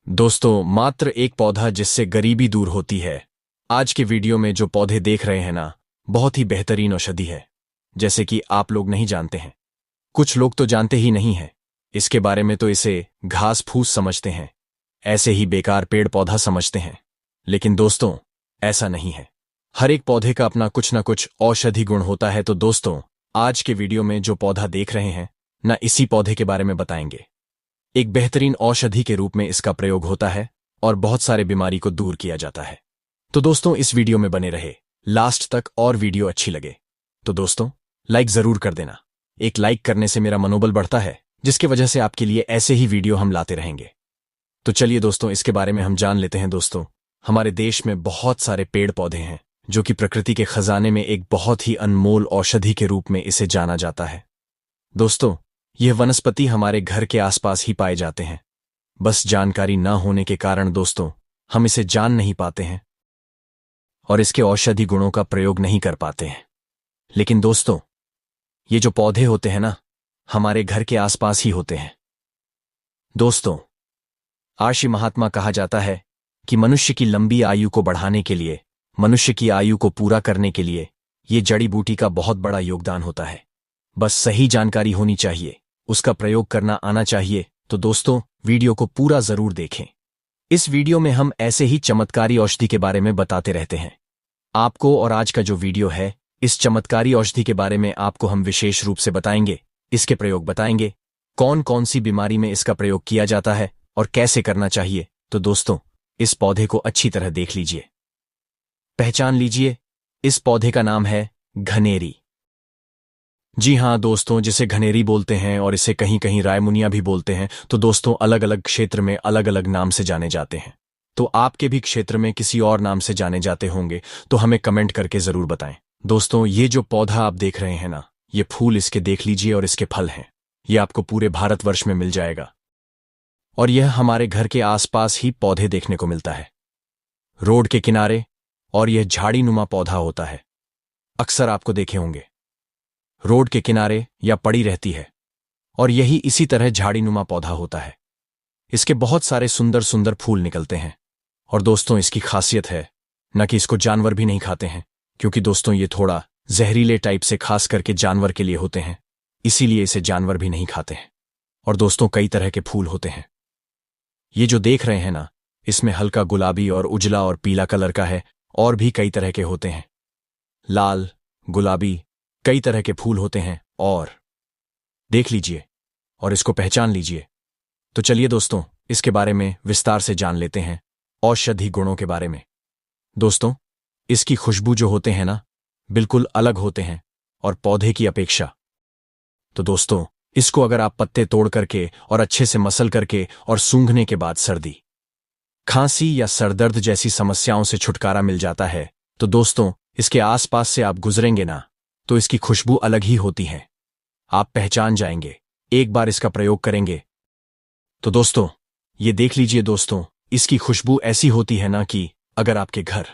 दोस्तों, मात्र एक पौधा जिससे गरीबी दूर होती है। आज के वीडियो में जो पौधे देख रहे हैं ना, बहुत ही बेहतरीन औषधि है। जैसे कि आप लोग नहीं जानते हैं, कुछ लोग तो जानते ही नहीं हैं इसके बारे में, तो इसे घास फूस समझते हैं, ऐसे ही बेकार पेड़ पौधा समझते हैं। लेकिन दोस्तों, ऐसा नहीं है। हर एक पौधे का अपना कुछ ना कुछ औषधि गुण होता है। तो दोस्तों, आज के वीडियो में जो पौधा देख रहे हैं ना, इसी पौधे के बारे में बताएंगे। एक बेहतरीन औषधि के रूप में इसका प्रयोग होता है और बहुत सारे बीमारी को दूर किया जाता है। तो दोस्तों, इस वीडियो में बने रहे लास्ट तक, और वीडियो अच्छी लगे तो दोस्तों लाइक जरूर कर देना। एक लाइक करने से मेरा मनोबल बढ़ता है, जिसकी वजह से आपके लिए ऐसे ही वीडियो हम लाते रहेंगे। तो चलिए दोस्तों, इसके बारे में हम जान लेते हैं। दोस्तों, हमारे देश में बहुत सारे पेड़ पौधे हैं जो कि प्रकृति के खजाने में एक बहुत ही अनमोल औषधि के रूप में इसे जाना जाता है। दोस्तों, यह वनस्पति हमारे घर के आसपास ही पाए जाते हैं। बस जानकारी न होने के कारण दोस्तों, हम इसे जान नहीं पाते हैं और इसके औषधि गुणों का प्रयोग नहीं कर पाते हैं। लेकिन दोस्तों, ये जो पौधे होते हैं ना, हमारे घर के आसपास ही होते हैं। दोस्तों, आर्षि महात्मा कहा जाता है कि मनुष्य की लंबी आयु को बढ़ाने के लिए, मनुष्य की आयु को पूरा करने के लिए ये जड़ी बूटी का बहुत बड़ा योगदान होता है। बस सही जानकारी होनी चाहिए, उसका प्रयोग करना आना चाहिए। तो दोस्तों, वीडियो को पूरा जरूर देखें। इस वीडियो में हम ऐसे ही चमत्कारी औषधि के बारे में बताते रहते हैं आपको, और आज का जो वीडियो है, इस चमत्कारी औषधि के बारे में आपको हम विशेष रूप से बताएंगे। इसके प्रयोग बताएंगे, कौन कौन सी बीमारी में इसका प्रयोग किया जाता है और कैसे करना चाहिए। तो दोस्तों, इस पौधे को अच्छी तरह देख लीजिए, पहचान लीजिए। इस पौधे का नाम है घनेरी। जी हाँ दोस्तों, जिसे घनेरी बोलते हैं और इसे कहीं कहीं रायमुनिया भी बोलते हैं। तो दोस्तों, अलग अलग क्षेत्र में अलग अलग नाम से जाने जाते हैं। तो आपके भी क्षेत्र में किसी और नाम से जाने जाते होंगे तो हमें कमेंट करके जरूर बताएं। दोस्तों, ये जो पौधा आप देख रहे हैं ना, ये फूल इसके देख लीजिए और इसके फल हैं। ये आपको पूरे भारतवर्ष में मिल जाएगा और यह हमारे घर के आसपास ही पौधे देखने को मिलता है, रोड के किनारे। और यह झाड़ी नुमा पौधा होता है। अक्सर आपको देखे होंगे रोड के किनारे या पड़ी रहती है, और यही इसी तरह झाड़ी नुमा पौधा होता है। इसके बहुत सारे सुंदर सुंदर फूल निकलते हैं। और दोस्तों, इसकी खासियत है न कि इसको जानवर भी नहीं खाते हैं, क्योंकि दोस्तों ये थोड़ा जहरीले टाइप से खास करके जानवर के लिए होते हैं, इसीलिए इसे जानवर भी नहीं खाते हैं। और दोस्तों, कई तरह के फूल होते हैं। ये जो देख रहे हैं ना, इसमें हल्का गुलाबी और उजला और पीला कलर का है, और भी कई तरह के होते हैं, लाल, गुलाबी, कई तरह के फूल होते हैं। और देख लीजिए और इसको पहचान लीजिए। तो चलिए दोस्तों, इसके बारे में विस्तार से जान लेते हैं, औषधि गुणों के बारे में। दोस्तों, इसकी खुशबू जो होते हैं ना, बिल्कुल अलग होते हैं और पौधे की अपेक्षा। तो दोस्तों, इसको अगर आप पत्ते तोड़ करके और अच्छे से मसल करके और सूंघने के बाद सर्दी, खांसी या सरदर्द जैसी समस्याओं से छुटकारा मिल जाता है। तो दोस्तों, इसके आसपास से आप गुजरेंगे ना, तो इसकी खुशबू अलग ही होती है, आप पहचान जाएंगे। एक बार इसका प्रयोग करेंगे तो दोस्तों, ये देख लीजिए दोस्तों, इसकी खुशबू ऐसी होती है ना कि अगर आपके घर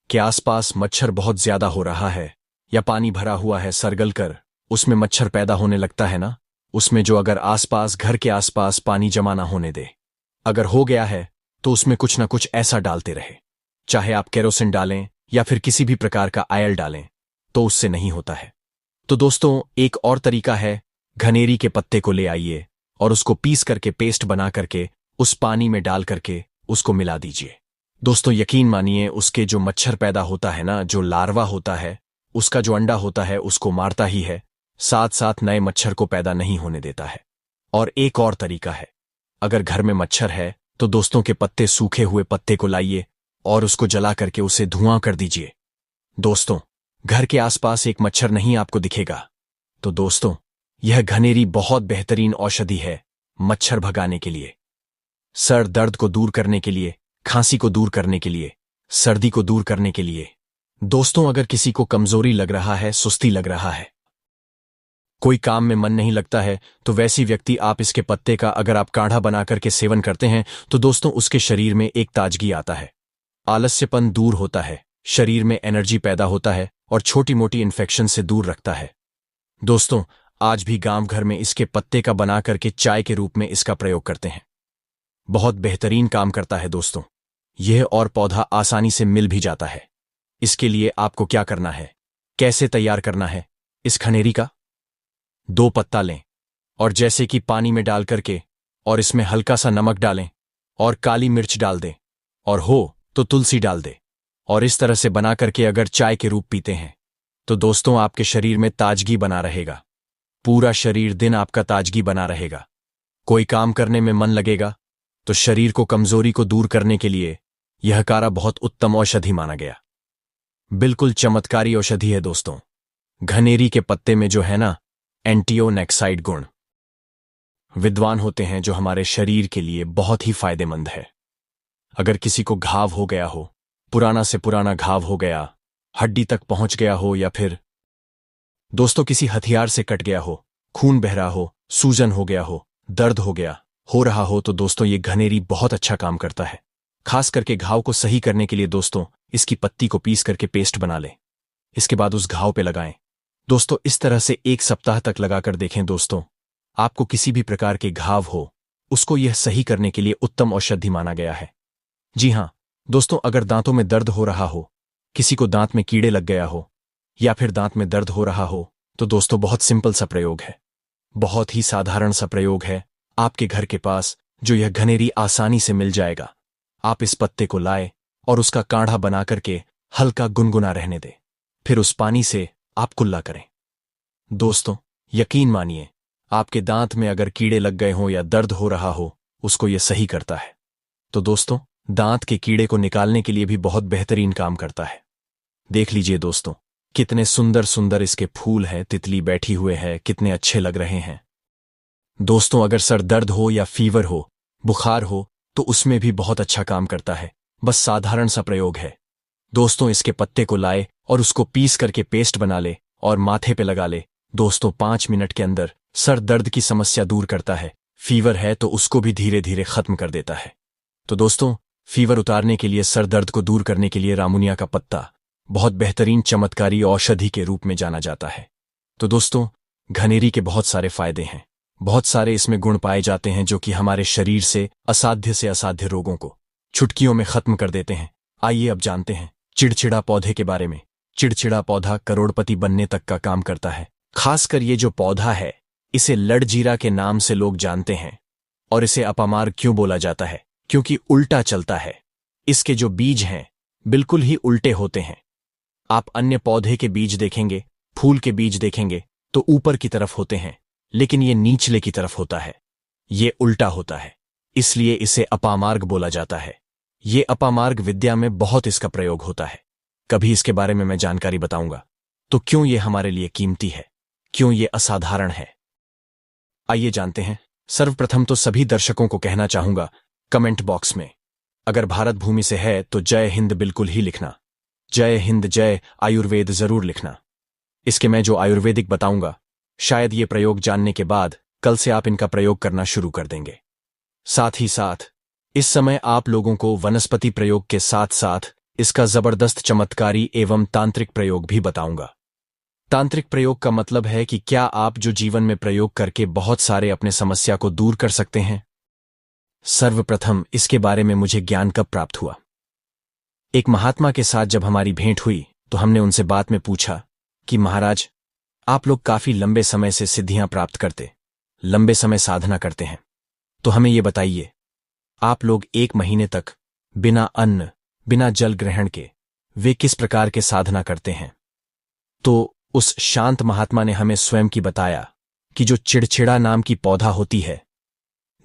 के आसपास मच्छर बहुत ज्यादा हो रहा है या पानी भरा हुआ है सरगल कर, उसमें मच्छर पैदा होने लगता है ना, उसमें जो अगर आसपास, घर के आसपास पानी जमा ना होने दे, अगर हो गया है तो उसमें कुछ ना कुछ ऐसा डालते रहे, चाहे आप केरोसिन डालें या फिर किसी भी प्रकार का आयल डालें, तो उससे नहीं होता है। तो दोस्तों, एक और तरीका है, घनेरी के पत्ते को ले आइए और उसको पीस करके पेस्ट बना करके उस पानी में डाल करके उसको मिला दीजिए। दोस्तों, यकीन मानिए, उसके जो मच्छर पैदा होता है ना, जो लार्वा होता है, उसका जो अंडा होता है, उसको मारता ही है, साथ साथ नए मच्छर को पैदा नहीं होने देता है। और एक और तरीका है, अगर घर में मच्छर है तो दोस्तों के पत्ते, सूखे हुए पत्ते को लाइए और उसको जला करके उसे धुआं कर दीजिए। दोस्तों, घर के आसपास एक मच्छर नहीं आपको दिखेगा। तो दोस्तों, यह घनेरी बहुत बेहतरीन औषधि है मच्छर भगाने के लिए, सर दर्द को दूर करने के लिए, खांसी को दूर करने के लिए, सर्दी को दूर करने के लिए। दोस्तों, अगर किसी को कमजोरी लग रहा है, सुस्ती लग रहा है, कोई काम में मन नहीं लगता है, तो वैसी व्यक्ति, आप इसके पत्ते का अगर आप काढ़ा बना करके सेवन करते हैं तो दोस्तों, उसके शरीर में एक ताजगी आता है, आलस्यपन दूर होता है, शरीर में एनर्जी पैदा होता है और छोटी मोटी इन्फेक्शन से दूर रखता है। दोस्तों, आज भी गांव घर में इसके पत्ते का बना करके चाय के रूप में इसका प्रयोग करते हैं। बहुत बेहतरीन काम करता है दोस्तों। यह और पौधा आसानी से मिल भी जाता है। इसके लिए आपको क्या करना है, कैसे तैयार करना है? इस खनेरी का 2 पत्ता लें और जैसे कि पानी में डाल करके और इसमें हल्का सा नमक डालें और काली मिर्च डाल दें और हो तो तुलसी डाल दें और इस तरह से बना करके अगर चाय के रूप पीते हैं तो दोस्तों आपके शरीर में ताजगी बना रहेगा। पूरा शरीर दिन आपका ताजगी बना रहेगा। कोई काम करने में मन लगेगा। तो शरीर को कमजोरी को दूर करने के लिए यह काढ़ा बहुत उत्तम औषधि माना गया। बिल्कुल चमत्कारी औषधि है दोस्तों। घनेरी के पत्ते में जो है ना एंटीओनेक्साइड गुण विद्वान होते हैं, जो हमारे शरीर के लिए बहुत ही फायदेमंद है। अगर किसी को घाव हो गया हो, पुराना से पुराना घाव हो गया, हड्डी तक पहुंच गया हो, या फिर दोस्तों किसी हथियार से कट गया हो, खून बह रहा हो, सूजन हो गया हो, दर्द हो रहा हो, तो दोस्तों ये घनेरी बहुत अच्छा काम करता है। खास करके घाव को सही करने के लिए दोस्तों इसकी पत्ती को पीस करके पेस्ट बना लें। इसके बाद उस घाव पे लगाएं। दोस्तों इस तरह से 1 सप्ताह तक लगाकर देखें दोस्तों, आपको किसी भी प्रकार के घाव हो उसको यह सही करने के लिए उत्तम औषधि माना गया है। जी हां दोस्तों, अगर दांतों में दर्द हो रहा हो, किसी को दांत में कीड़े लग गया हो या फिर दांत में दर्द हो रहा हो, तो दोस्तों बहुत सिंपल सा प्रयोग है, बहुत ही साधारण सा प्रयोग है आपके घर के पास, जो यह घनेरी आसानी से मिल जाएगा। आप इस पत्ते को लाए और उसका काढ़ा बना करके हल्का गुनगुना रहने दें, फिर उस पानी से आप कुल्ला करें। दोस्तों यकीन मानिए, आपके दांत में अगर कीड़े लग गए हों या दर्द हो रहा हो, उसको यह सही करता है। तो दोस्तों दांत के कीड़े को निकालने के लिए भी बहुत बेहतरीन काम करता है। देख लीजिए दोस्तों, कितने सुंदर सुंदर इसके फूल हैं, तितली बैठी हुए है, कितने अच्छे लग रहे हैं। दोस्तों अगर सर दर्द हो या फीवर हो, बुखार हो, तो उसमें भी बहुत अच्छा काम करता है। बस साधारण सा प्रयोग है दोस्तों। इसके पत्ते को लाए और उसको पीस करके पेस्ट बना ले और माथे पे लगा ले। दोस्तों 5 मिनट के अंदर सर दर्द की समस्या दूर करता है। फीवर है तो उसको भी धीरे धीरे खत्म कर देता है। तो दोस्तों फीवर उतारने के लिए, सर दर्द को दूर करने के लिए रामुनिया का पत्ता बहुत बेहतरीन चमत्कारी औषधि के रूप में जाना जाता है। तो दोस्तों घनेरी के बहुत सारे फायदे हैं, बहुत सारे इसमें गुण पाए जाते हैं जो कि हमारे शरीर से असाध्य रोगों को चुटकियों में खत्म कर देते हैं। आइए अब जानते हैं चिड़चिड़ा पौधे के बारे में। चिड़चिड़ा पौधा करोड़पति बनने तक का काम करता है। खासकर ये जो पौधा है, इसे लड़जीरा के नाम से लोग जानते हैं। और इसे अपामार्ग क्यों बोला जाता है? क्योंकि उल्टा चलता है। इसके जो बीज हैं बिल्कुल ही उल्टे होते हैं। आप अन्य पौधे के बीज देखेंगे, फूल के बीज देखेंगे तो ऊपर की तरफ होते हैं, लेकिन ये नीचले की तरफ होता है। ये उल्टा होता है, इसलिए इसे अपामार्ग बोला जाता है। ये अपामार्ग विद्या में बहुत इसका प्रयोग होता है। कभी इसके बारे में मैं जानकारी बताऊंगा। तो क्यों ये हमारे लिए कीमती है, क्यों ये असाधारण है, आइए जानते हैं। सर्वप्रथम तो सभी दर्शकों को कहना चाहूंगा कमेंट बॉक्स में अगर भारत भूमि से है तो जय हिंद बिल्कुल ही लिखना। जय हिंद, जय आयुर्वेद जरूर लिखना। इसके मैं जो आयुर्वेदिक बताऊंगा, शायद ये प्रयोग जानने के बाद कल से आप इनका प्रयोग करना शुरू कर देंगे। साथ ही साथ इस समय आप लोगों को वनस्पति प्रयोग के साथ साथ इसका जबरदस्त चमत्कारी एवं तांत्रिक प्रयोग भी बताऊंगा। तांत्रिक प्रयोग का मतलब है कि क्या आप जो जीवन में प्रयोग करके बहुत सारे अपने समस्या को दूर कर सकते हैं। सर्वप्रथम इसके बारे में मुझे ज्ञान कब प्राप्त हुआ? एक महात्मा के साथ जब हमारी भेंट हुई तो हमने उनसे बात में पूछा कि महाराज, आप लोग काफी लंबे समय से सिद्धियां प्राप्त करते, लंबे समय साधना करते हैं, तो हमें ये बताइए, आप लोग 1 महीने तक बिना अन्न बिना जल ग्रहण के वे किस प्रकार के साधना करते हैं? तो उस शांत महात्मा ने हमें स्वयं की बताया कि जो चिड़चिड़ा नाम की पौधा होती है,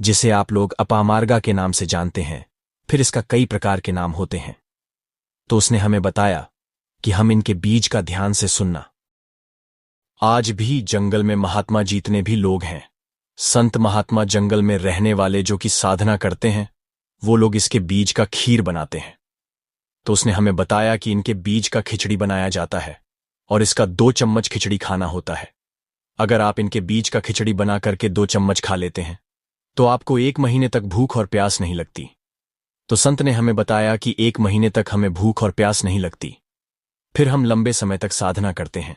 जिसे आप लोग अपामार्गा के नाम से जानते हैं, फिर इसका कई प्रकार के नाम होते हैं। तो उसने हमें बताया कि हम इनके बीज का ध्यान से सुनना। आज भी जंगल में महात्मा जितने भी लोग हैं, संत महात्मा जंगल में रहने वाले जो कि साधना करते हैं, वो लोग इसके बीज का खीर बनाते हैं। तो उसने हमें बताया कि इनके बीज का खिचड़ी बनाया जाता है और इसका 2 चम्मच खिचड़ी खाना होता है। अगर आप इनके बीज का खिचड़ी बना करके 2 चम्मच खा लेते हैं तो आपको 1 महीने तक भूख और प्यास नहीं लगती। तो संत ने हमें बताया कि 1 महीने तक हमें भूख और प्यास नहीं लगती, फिर हम लंबे समय तक साधना करते हैं।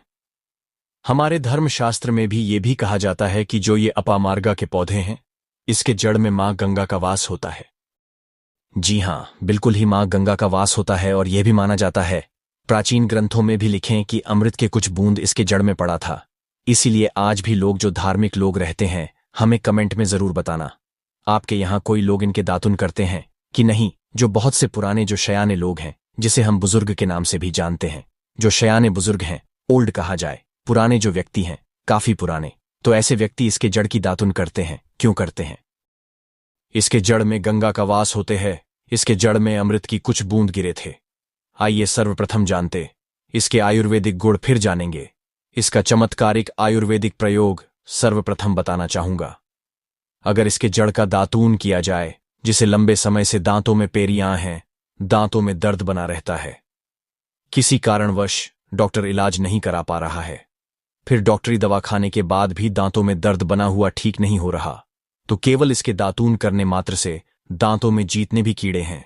हमारे धर्मशास्त्र में भी ये भी कहा जाता है कि जो ये अपामार्गा के पौधे हैं, इसके जड़ में मां गंगा का वास होता है। जी हाँ, बिल्कुल ही माँ गंगा का वास होता है और यह भी माना जाता है, प्राचीन ग्रंथों में भी लिखें कि अमृत के कुछ बूंद इसके जड़ में पड़ा था। इसीलिए आज भी लोग जो धार्मिक लोग रहते हैं, हमें कमेंट में जरूर बताना, आपके यहाँ कोई लोग इनके दातुन करते हैं कि नहीं। जो बहुत से पुराने जो शयाने लोग हैं, जिसे हम बुजुर्ग के नाम से भी जानते हैं, जो शयाने बुजुर्ग हैं, ओल्ड कहा जाए, पुराने जो व्यक्ति हैं, काफी पुराने, तो ऐसे व्यक्ति इसके जड़ की दातुन करते हैं। क्यों करते हैं? इसके जड़ में गंगा का वास होते हैं, इसके जड़ में अमृत की कुछ बूंद गिरे थे। आइए सर्वप्रथम जानते इसके आयुर्वेदिक गुण, फिर जानेंगे इसका चमत्कारिक आयुर्वेदिक प्रयोग। सर्वप्रथम बताना चाहूंगा, अगर इसके जड़ का दातून किया जाए, जिसे लंबे समय से दांतों में पेरियां हैं, दांतों में दर्द बना रहता है, किसी कारणवश डॉक्टर इलाज नहीं करा पा रहा है, फिर डॉक्टरी दवा खाने के बाद भी दांतों में दर्द बना हुआ ठीक नहीं हो रहा, तो केवल इसके दातून करने मात्र से दांतों में जितने भी कीड़े हैं,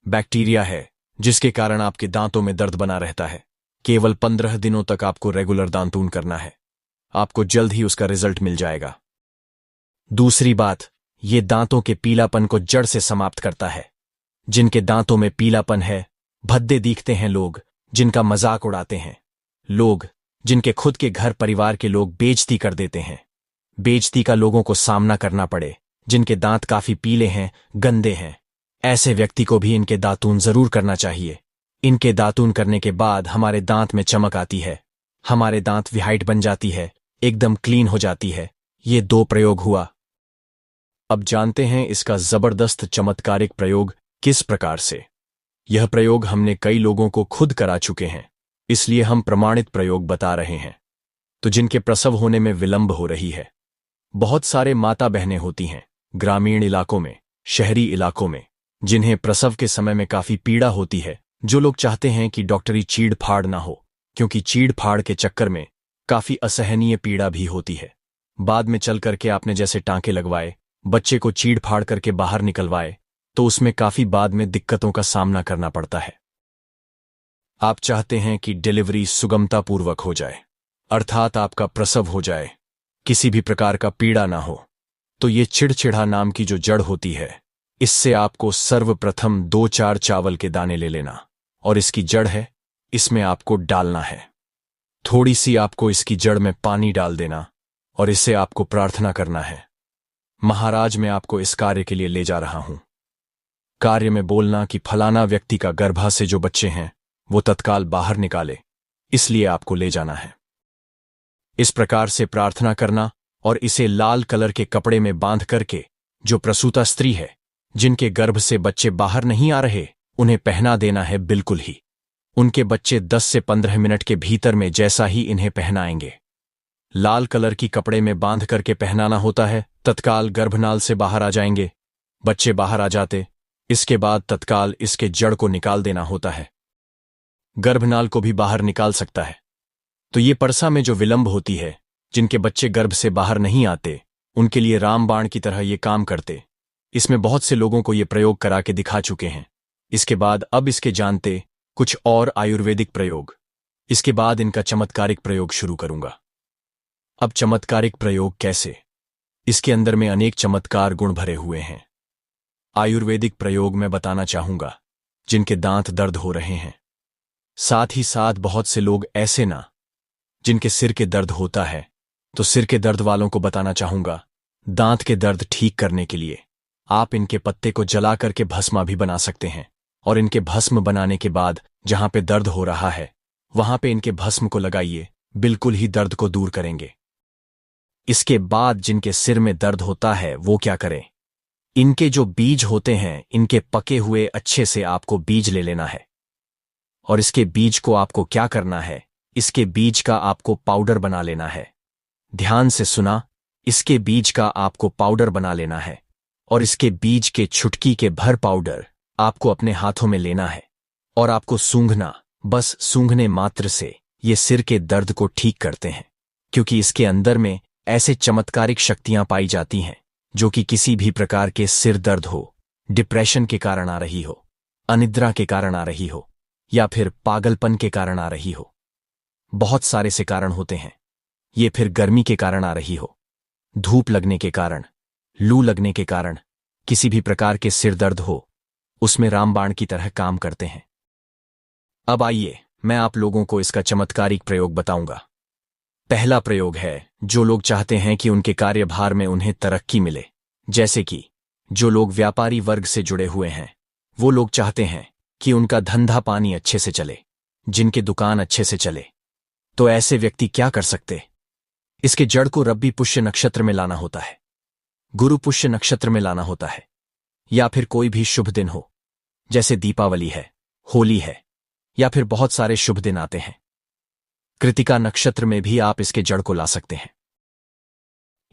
बैक्टीरिया है, जिसके कारण आपके दांतों में दर्द बना रहता है, केवल 15 दिनों तक आपको रेगुलर दांतून करना है। आपको जल्द ही उसका रिजल्ट मिल जाएगा। दूसरी बात, ये दांतों के पीलापन को जड़ से समाप्त करता है। जिनके दांतों में पीलापन है, भद्दे दिखते हैं लोग, जिनका मजाक उड़ाते हैं लोग, जिनके खुद के घर परिवार के लोग बेइज्जती कर देते हैं, बेइज्जती का लोगों को सामना करना पड़े, जिनके दांत काफी पीले हैं, गंदे हैं, ऐसे व्यक्ति को भी इनके दातून जरूर करना चाहिए। इनके दातून करने के बाद हमारे दांत में चमक आती है, हमारे दांत व्हाइट बन जाती है, एकदम क्लीन हो जाती है। ये 2 प्रयोग हुआ। अब जानते हैं इसका जबरदस्त चमत्कारिक प्रयोग किस प्रकार से। यह प्रयोग हमने कई लोगों को खुद करा चुके हैं, इसलिए हम प्रमाणित प्रयोग बता रहे हैं। तो जिनके प्रसव होने में विलंब हो रही है, बहुत सारे माता बहनें होती हैं ग्रामीण इलाकों में, शहरी इलाकों में, जिन्हें प्रसव के समय में काफी पीड़ा होती है, जो लोग चाहते हैं कि डॉक्टरी चीड़ फाड़ ना हो, क्योंकि चीड़ फाड़ के चक्कर में काफी असहनीय पीड़ा भी होती है। बाद में चल करके आपने जैसे टांके लगवाए, बच्चे को चीड़ फाड़ करके बाहर निकलवाए, तो उसमें काफी बाद में दिक्कतों का सामना करना पड़ता है। आप चाहते हैं कि डिलीवरी सुगमतापूर्वक हो जाए, अर्थात आपका प्रसव हो जाए, किसी भी प्रकार का पीड़ा ना हो, तो ये चिड़चिड़ा नाम की जो जड़ होती है, इससे आपको सर्वप्रथम 2-4 चावल के दाने ले लेना, और इसकी जड़ है, इसमें आपको डालना है। थोड़ी सी आपको इसकी जड़ में पानी डाल देना, और इसे आपको प्रार्थना करना है, महाराज मैं आपको इस कार्य के लिए ले जा रहा हूं। कार्य में बोलना कि फलाना व्यक्ति का गर्भा से जो बच्चे हैं वो तत्काल बाहर निकाले, इसलिए आपको ले जाना है। इस प्रकार से प्रार्थना करना और इसे लाल कलर के कपड़े में बांध करके, जो प्रसूता स्त्री है, जिनके गर्भ से बच्चे बाहर नहीं आ रहे, उन्हें पहना देना है। बिल्कुल ही उनके बच्चे 10 से 15 मिनट के भीतर में जैसा ही इन्हें पहनाएंगे, लाल कलर की कपड़े में बांध करके पहनाना होता है, तत्काल गर्भनाल से बाहर आ जाएंगे। बच्चे बाहर आ जाते, इसके बाद तत्काल इसके जड़ को निकाल देना होता है। गर्भनाल को भी बाहर निकाल सकता है। तो ये परसा में जो विलंब होती है, जिनके बच्चे गर्भ से बाहर नहीं आते, उनके लिए रामबाण की तरह ये काम करते। इसमें बहुत से लोगों को ये प्रयोग करा के दिखा चुके हैं। इसके बाद अब इसके जानते कुछ और आयुर्वेदिक प्रयोग। इसके बाद इनका चमत्कारिक प्रयोग शुरू करूंगा। अब चमत्कारिक प्रयोग कैसे? इसके अंदर में अनेक चमत्कार गुण भरे हुए हैं। आयुर्वेदिक प्रयोग मैं बताना चाहूंगा, जिनके दांत दर्द हो रहे हैं, साथ ही साथ बहुत से लोग ऐसे ना, जिनके सिर के दर्द होता है, तो सिर के दर्द वालों को बताना चाहूंगा, दांत के दर्द ठीक करने के लिए आप इनके पत्ते को जला करके भस्मा भी बना सकते हैं, और इनके भस्म बनाने के बाद जहां पे दर्द हो रहा है, वहां पे इनके भस्म को लगाइए, बिल्कुल ही दर्द को दूर करेंगे। इसके बाद जिनके सिर में दर्द होता है वो क्या करें? इनके जो बीज होते हैं, इनके पके हुए अच्छे से आपको बीज ले लेना है, और इसके बीज को आपको क्या करना है? इसके बीज का आपको पाउडर बना लेना है। ध्यान से सुना, इसके बीज का आपको पाउडर बना लेना है, और इसके बीज के छुटकी के भर पाउडर आपको अपने हाथों में लेना है, और आपको सूंघना, बस सूंघने मात्र से ये सिर के दर्द को ठीक करते हैं, क्योंकि इसके अंदर में ऐसे चमत्कारिक शक्तियां पाई जाती हैं, जो कि किसी भी प्रकार के सिर दर्द हो, डिप्रेशन के कारण आ रही हो, अनिद्रा के कारण आ रही हो, या फिर पागलपन के कारण आ रही हो, बहुत सारे से कारण होते हैं। ये फिर गर्मी के कारण आ रही हो, धूप लगने के कारण, लू लगने के कारण, किसी भी प्रकार के सिर दर्द हो, उसमें रामबाण की तरह काम करते हैं। अब आइए मैं आप लोगों को इसका चमत्कारिक प्रयोग बताऊंगा। पहला प्रयोग है, जो लोग चाहते हैं कि उनके कार्यभार में उन्हें तरक्की मिले, जैसे कि जो लोग व्यापारी वर्ग से जुड़े हुए हैं, वो लोग चाहते हैं कि उनका धंधा पानी अच्छे से चले, जिनके दुकान अच्छे से चले, तो ऐसे व्यक्ति क्या कर सकते? इसके जड़ को रब्बी पुष्य नक्षत्र में लाना होता है, गुरु पुष्य नक्षत्र में लाना होता है, या फिर कोई भी शुभ दिन हो, जैसे दीपावली है, होली है, या फिर बहुत सारे शुभ दिन आते हैं। कृतिका नक्षत्र में भी आप इसके जड़ को ला सकते हैं।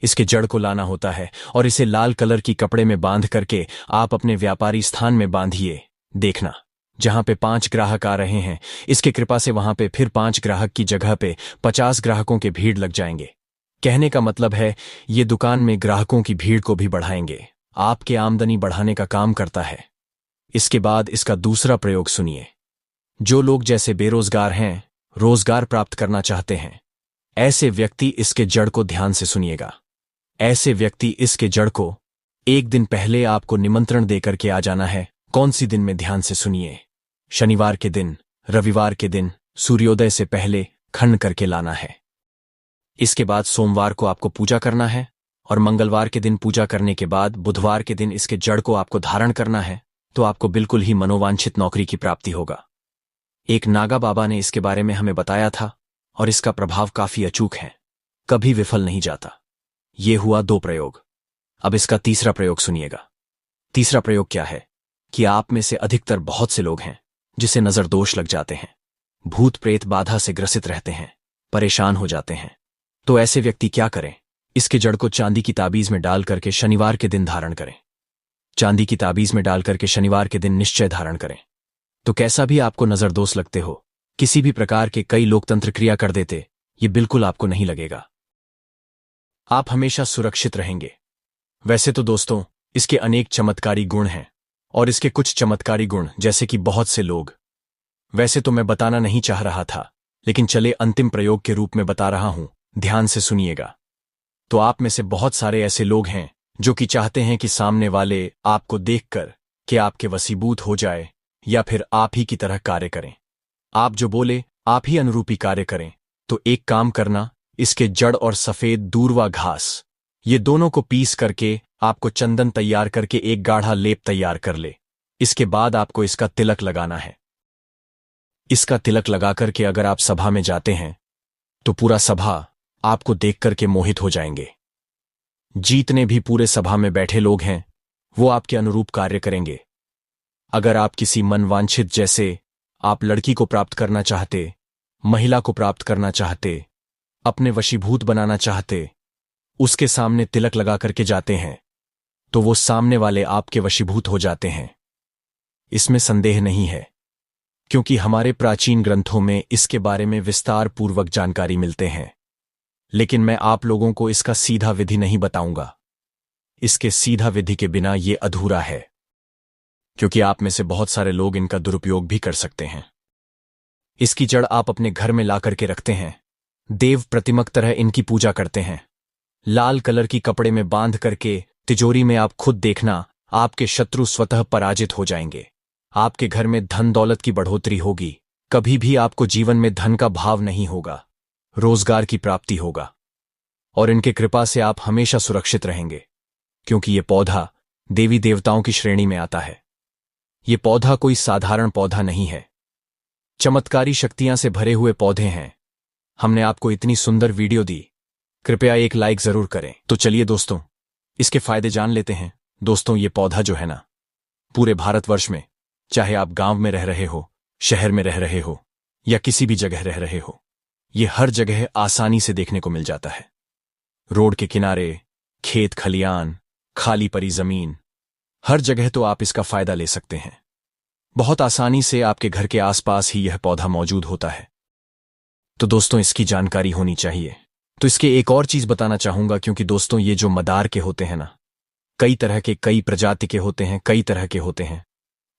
इसके जड़ को लाना होता है और इसे लाल कलर की कपड़े में बांध करके आप अपने व्यापारी स्थान में बांधिए। देखना, जहां पे 5 ग्राहक आ रहे हैं, इसके कृपा से वहां पे फिर 5 ग्राहक की जगह पे 50 ग्राहकों के भीड़ लग जाएंगे। कहने का मतलब है, ये दुकान में ग्राहकों की भीड़ को भी बढ़ाएंगे, आपके आमदनी बढ़ाने का काम करता है। इसके बाद इसका दूसरा प्रयोग सुनिए। जो लोग जैसे बेरोजगार हैं, रोजगार प्राप्त करना चाहते हैं, ऐसे व्यक्ति इसके जड़ को ध्यान से सुनिएगा। ऐसे व्यक्ति इसके जड़ को एक दिन पहले आपको निमंत्रण देकर के आ जाना है। कौन सी दिन में? ध्यान से सुनिए। शनिवार के दिन, रविवार के दिन, सूर्योदय से पहले खंड करके लाना है। इसके बाद सोमवार को आपको पूजा करना है और मंगलवार के दिन पूजा करने के बाद बुधवार के दिन इसके जड़ को आपको धारण करना है, तो आपको बिल्कुल ही मनोवांछित नौकरी की प्राप्ति होगा। एक नागा बाबा ने इसके बारे में हमें बताया था और इसका प्रभाव काफी अचूक है, कभी विफल नहीं जाता। ये हुआ 2 प्रयोग। अब इसका तीसरा प्रयोग सुनिएगा। तीसरा प्रयोग क्या है कि आप में से अधिकतर बहुत से लोग हैं जिसे नजर दोष लग जाते हैं, भूत प्रेत बाधा से ग्रसित रहते हैं, परेशान हो जाते हैं। तो ऐसे व्यक्ति क्या करें? इसके जड़ को चांदी की ताबीज में डाल करके शनिवार के दिन धारण करें। चांदी की ताबीज में डाल करके शनिवार के दिन निश्चय धारण करें। तो कैसा भी आपको नजर दोष लगते हो, किसी भी प्रकार के कई लोकतंत्र क्रिया कर देते, ये बिल्कुल आपको नहीं लगेगा। आप हमेशा सुरक्षित रहेंगे। वैसे तो दोस्तों, इसके अनेक चमत्कारी गुण हैं और इसके कुछ चमत्कारी गुण जैसे कि बहुत से लोग, वैसे तो मैं बताना नहीं चाह रहा था, लेकिन चले अंतिम प्रयोग के रूप में बता रहा हूं, ध्यान से सुनिएगा। तो आप में से बहुत सारे ऐसे लोग हैं जो कि चाहते हैं कि सामने वाले आपको देखकर कि आपके वशीभूत हो जाए या फिर आप ही की तरह कार्य करें। आप जो बोले आप ही अनुरूपी कार्य करें। तो एक काम करना, इसके जड़ और सफेद दूर्वा घास, ये दोनों को पीस करके आपको चंदन तैयार करके एक गाढ़ा लेप तैयार कर ले। इसके बाद आपको इसका तिलक लगाना है। इसका तिलक लगा करके अगर आप सभा में जाते हैं तो पूरा सभा आपको देख करके मोहित हो जाएंगे। जितने भी पूरे सभा में बैठे लोग हैं वो आपके अनुरूप कार्य करेंगे। अगर आप किसी मनवांछित, जैसे आप लड़की को प्राप्त करना चाहते, महिला को प्राप्त करना चाहते, अपने वशीभूत बनाना चाहते, उसके सामने तिलक लगा करके जाते हैं तो वो सामने वाले आपके वशीभूत हो जाते हैं। इसमें संदेह नहीं है, क्योंकि हमारे प्राचीन ग्रंथों में इसके बारे में विस्तार पूर्वक जानकारी मिलते हैं। लेकिन मैं आप लोगों को इसका सीधा विधि नहीं बताऊंगा। इसके सीधा विधि के बिना ये अधूरा है, क्योंकि आप में से बहुत सारे लोग इनका दुरुपयोग भी कर सकते हैं। इसकी जड़ आप अपने घर में ला करके रखते हैं, देव प्रतिमक तरह इनकी पूजा करते हैं, लाल कलर की कपड़े में बांध करके तिजोरी में आप खुद देखना, आपके शत्रु स्वतः पराजित हो जाएंगे। आपके घर में धन दौलत की बढ़ोतरी होगी, कभी भी आपको जीवन में धन का भाव नहीं होगा, रोजगार की प्राप्ति होगा और इनके कृपा से आप हमेशा सुरक्षित रहेंगे, क्योंकि ये पौधा देवी देवताओं की श्रेणी में आता है। ये पौधा कोई साधारण पौधा नहीं है, चमत्कारी शक्तियां से भरे हुए पौधे हैं। हमने आपको इतनी सुंदर वीडियो दी, कृपया एक लाइक जरूर करें। तो चलिए दोस्तों, इसके फायदे जान लेते हैं। दोस्तों, ये पौधा जो है ना, पूरे भारतवर्ष में, चाहे आप गांव में रह रहे हो, शहर में रह रहे हो या किसी भी जगह रह रहे हो, ये हर जगह आसानी से देखने को मिल जाता है। रोड के किनारे, खेत खलियान, खाली पड़ी जमीन, हर जगह तो आप इसका फायदा ले सकते हैं। बहुत आसानी से आपके घर के आसपास ही यह पौधा मौजूद होता है। तो दोस्तों, इसकी जानकारी होनी चाहिए। तो इसके एक और चीज बताना चाहूंगा, क्योंकि दोस्तों ये जो मदार के होते हैं ना, कई तरह के, कई प्रजाति के होते हैं, कई तरह के होते हैं।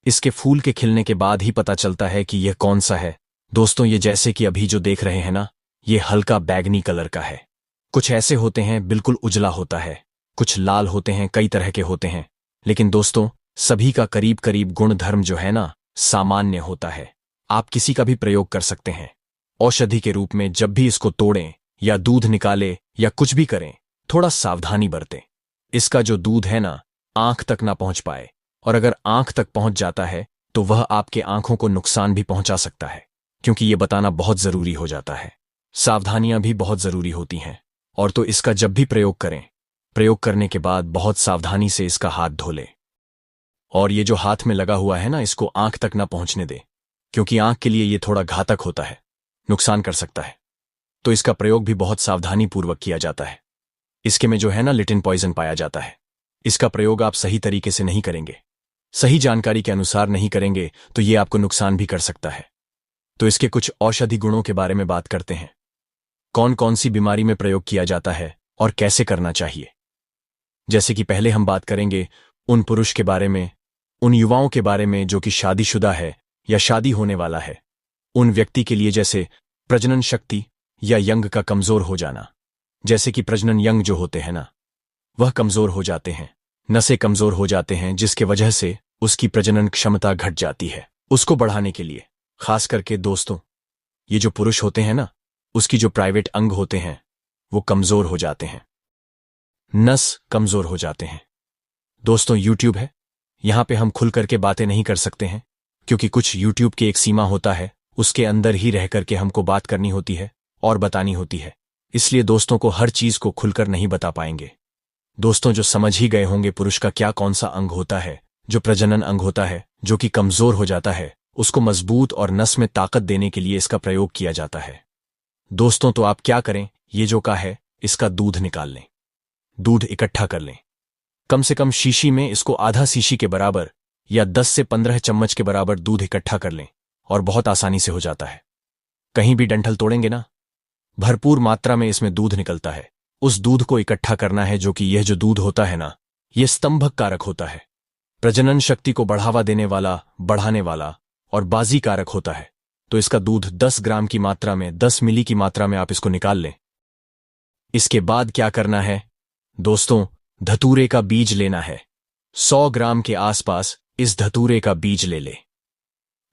इसके फूल के खिलने के बाद ही पता चलता है कि यह कौन सा है। दोस्तों, ये जैसे कि अभी जो देख रहे हैं ना, ये हल्का बैगनी कलर का है। कुछ ऐसे होते हैं बिल्कुल उजला होता है, कुछ लाल होते हैं, कई तरह के होते हैं। लेकिन दोस्तों, सभी का करीब करीब गुण धर्म जो है ना सामान्य होता है। आप किसी का भी प्रयोग कर सकते हैं औषधि के रूप में। जब भी इसको तोड़ें या दूध निकालें या कुछ भी करें, थोड़ा सावधानी बरतें। इसका जो दूध है ना आंख तक ना पहुंच पाए, और अगर आंख तक पहुंच जाता है तो वह आपके आंखों को नुकसान भी पहुंचा सकता है, क्योंकि ये बताना बहुत जरूरी हो जाता है। सावधानियां भी बहुत जरूरी होती हैं। और तो इसका जब भी प्रयोग करें, प्रयोग करने के बाद बहुत सावधानी से इसका हाथ धो लें। और ये जो हाथ में लगा हुआ है ना, इसको आंख तक ना पहुंचने दें, क्योंकि आंख के लिए ये थोड़ा घातक होता है, नुकसान कर सकता है। तो इसका प्रयोग भी बहुत सावधानी पूर्वक किया जाता है। इसके में जो है ना लिटिन पॉइजन पाया जाता है। इसका प्रयोग आप सही तरीके से नहीं करेंगे, सही जानकारी के अनुसार नहीं करेंगे, तो ये आपको नुकसान भी कर सकता है। तो इसके कुछ औषधि गुणों के बारे में बात करते हैं। कौन कौन सी बीमारी में प्रयोग किया जाता है और कैसे करना चाहिए। जैसे कि पहले हम बात करेंगे उन पुरुष के बारे में, उन युवाओं के बारे में जो कि शादीशुदा है या शादी होने वाला है। उन व्यक्ति के लिए जैसे प्रजनन शक्ति या यंग का कमजोर हो जाना, जैसे कि प्रजनन यंग जो होते हैं ना वह कमजोर हो जाते हैं, नसें कमजोर हो जाते हैं, जिसके वजह से उसकी प्रजनन क्षमता घट जाती है। उसको बढ़ाने के लिए खास करके दोस्तों, ये जो पुरुष होते हैं ना उसकी जो प्राइवेट अंग होते हैं वो कमजोर हो जाते हैं, नस कमजोर हो जाते हैं। दोस्तों यूट्यूब है, यहां पे हम खुल करके बातें नहीं कर सकते हैं, क्योंकि कुछ यूट्यूब की एक सीमा होता है, उसके अंदर ही रह करके हमको बात करनी होती है और बतानी होती है। इसलिए दोस्तों को हर चीज को खुलकर नहीं बता पाएंगे। दोस्तों जो समझ ही गए होंगे पुरुष का क्या कौन सा अंग होता है जो प्रजनन अंग होता है, जो कि कमजोर हो जाता है, उसको मजबूत और नस में ताकत देने के लिए इसका प्रयोग किया जाता है। दोस्तों तो आप क्या करें, ये जो का है इसका दूध निकाल लें, दूध इकट्ठा कर लें। कम से कम शीशी में इसको आधा शीशी के बराबर या 10 से 15 चम्मच के बराबर दूध इकट्ठा कर लें, और बहुत आसानी से हो जाता है। कहीं भी डंठल तोड़ेंगे ना, भरपूर मात्रा में इसमें दूध निकलता है। उस दूध को इकट्ठा करना है, जो कि यह जो दूध होता है ना यह स्तंभक कारक होता है, प्रजनन शक्ति को बढ़ावा देने वाला, बढ़ाने वाला और बाजी कारक होता है। तो इसका दूध 10 ग्राम की मात्रा में, 10 मिली की मात्रा में आप इसको निकाल लें। इसके बाद क्या करना है दोस्तों, धतूरे का बीज लेना है। 100 ग्राम के आसपास इस धतूरे का बीज ले ले।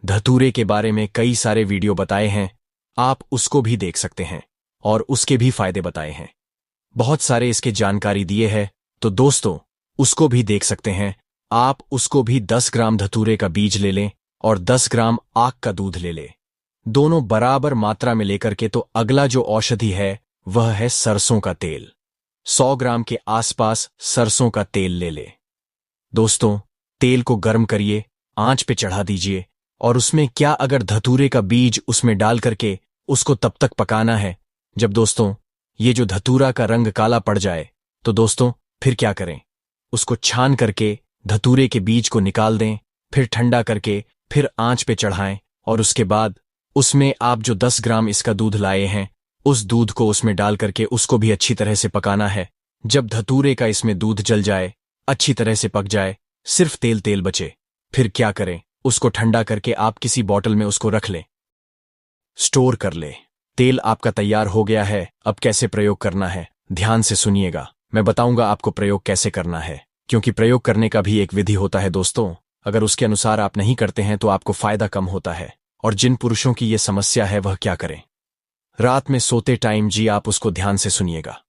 धतूरे के बारे में कई सारे वीडियो बताए हैं, आप उसको भी देख सकते हैं और उसके भी फायदे बताए हैं, बहुत सारे इसके जानकारी दिए हैं। तो दोस्तों उसको भी देख सकते हैं आप, उसको भी 10 ग्राम धतूरे का बीज ले लें और 10 ग्राम आक का दूध ले लें, दोनों बराबर मात्रा में लेकर के। तो अगला जो औषधि है वह है सरसों का तेल। 100 ग्राम के आसपास सरसों का तेल ले ले। दोस्तों तेल को गर्म करिए, आंच पे चढ़ा दीजिए, और उसमें क्या अगर धतूरे का बीज उसमें डाल करके उसको तब तक पकाना है जब दोस्तों ये जो धतूरा का रंग काला पड़ जाए। तो दोस्तों फिर क्या करें, उसको छान करके धतूरे के बीज को निकाल दें, फिर ठंडा करके फिर आंच पे चढ़ाएं, और उसके बाद उसमें आप जो 10 ग्राम इसका दूध लाए हैं उस दूध को उसमें डाल करके उसको भी अच्छी तरह से पकाना है। जब धतूरे का इसमें दूध जल जाए, अच्छी तरह से पक जाए, सिर्फ तेल तेल बचे, फिर क्या करें, उसको ठंडा करके आप किसी बॉटल में उसको रख लें, स्टोर कर ले। तेल आपका तैयार हो गया है। अब कैसे प्रयोग करना है ध्यान से सुनिएगा, मैं बताऊंगा आपको प्रयोग कैसे करना है, क्योंकि प्रयोग करने का भी एक विधि होता है दोस्तों। अगर उसके अनुसार आप नहीं करते हैं तो आपको फायदा कम होता है। और जिन पुरुषों की ये समस्या है वह क्या करें, रात में सोते टाइम, जी आप उसको ध्यान से सुनिएगा,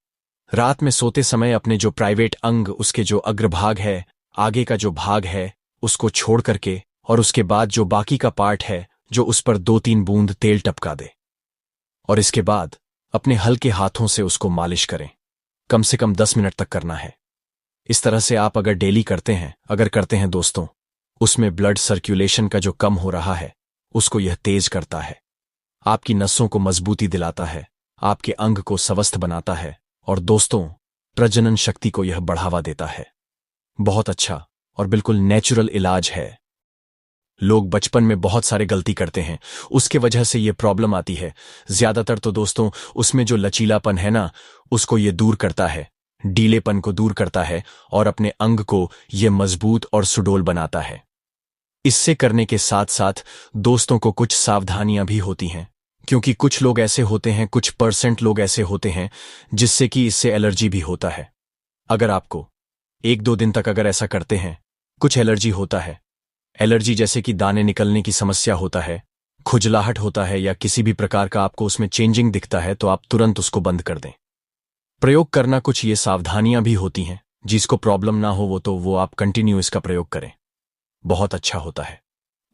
रात में सोते समय अपने जो प्राइवेट अंग, उसके जो अग्रभाग है, आगे का जो भाग है, उसको छोड़ करके, और उसके बाद जो बाकी का पार्ट है जो उस पर 2-3 बूंद तेल टपका दे, और इसके बाद अपने हल्के हाथों से उसको मालिश करें। कम से कम 10 मिनट तक करना है। इस तरह से आप अगर डेली करते हैं, अगर करते हैं दोस्तों, उसमें ब्लड सर्कुलेशन का जो कम हो रहा है उसको यह तेज करता है, आपकी नसों को मजबूती दिलाता है, आपके अंग को स्वस्थ बनाता है, और दोस्तों प्रजनन शक्ति को यह बढ़ावा देता है। बहुत अच्छा और बिल्कुल नेचुरल इलाज है। लोग बचपन में बहुत सारे गलती करते हैं, उसके वजह से ये प्रॉब्लम आती है ज्यादातर। तो दोस्तों उसमें जो लचीलापन है ना उसको ये दूर करता है, ढीलेपन को दूर करता है, और अपने अंग को ये मजबूत और सुडौल बनाता है। इससे करने के साथ साथ दोस्तों को कुछ सावधानियां भी होती हैं, क्योंकि कुछ लोग ऐसे होते हैं, कुछ % लोग ऐसे होते हैं जिससे कि इससे एलर्जी भी होता है। अगर आपको 1-2 दिन तक अगर ऐसा करते हैं कुछ एलर्जी होता है। एलर्जी जैसे कि दाने निकलने की समस्या होता है, खुजलाहट होता है या किसी भी प्रकार का आपको उसमें चेंजिंग दिखता है, तो आप तुरंत उसको बंद कर दें। प्रयोग करना कुछ ये सावधानियां भी होती हैं। जिसको प्रॉब्लम ना हो वो आप कंटिन्यू इसका प्रयोग करें, बहुत अच्छा होता है।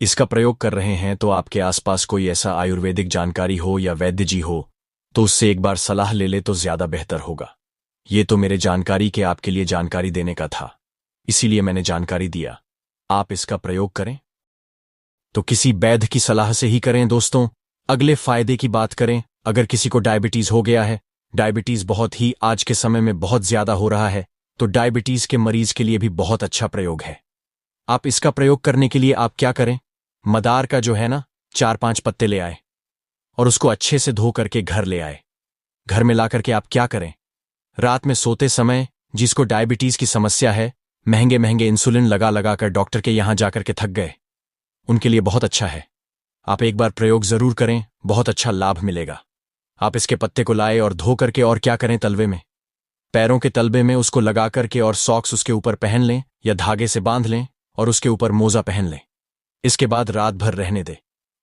इसका प्रयोग कर रहे हैं तो आपके आसपास कोई ऐसा आयुर्वेदिक जानकारी हो या वैद्य जी हो तो उससे एक बार सलाह ले ले तो ज्यादा बेहतर होगा। ये तो मेरे जानकारी के आपके लिए जानकारी देने का था, इसीलिए मैंने जानकारी दिया। आप इसका प्रयोग करें तो किसी वैद्य की सलाह से ही करें। दोस्तों, अगले फायदे की बात करें। अगर किसी को डायबिटीज हो गया है, डायबिटीज बहुत ही आज के समय में बहुत ज्यादा हो रहा है, तो डायबिटीज के मरीज के लिए भी बहुत अच्छा प्रयोग है। आप इसका प्रयोग करने के लिए आप क्या करें, मदार का जो है ना 4-5 पत्ते ले आए और उसको अच्छे से धो करके घर ले आए। घर में ला करके आप क्या करें, रात में सोते समय जिसको डायबिटीज की समस्या है, महंगे महंगे इंसुलिन लगा लगा कर डॉक्टर के यहां जाकर के थक गए, उनके लिए बहुत अच्छा है। आप एक बार प्रयोग जरूर करें, बहुत अच्छा लाभ मिलेगा। आप इसके पत्ते को लाए और धो करके और क्या करें, तलवे में, पैरों के तलबे में उसको लगा करके और सॉक्स उसके ऊपर पहन लें या धागे से बांध लें और उसके ऊपर मोजा पहन लें। इसके बाद रात भर रहने दें,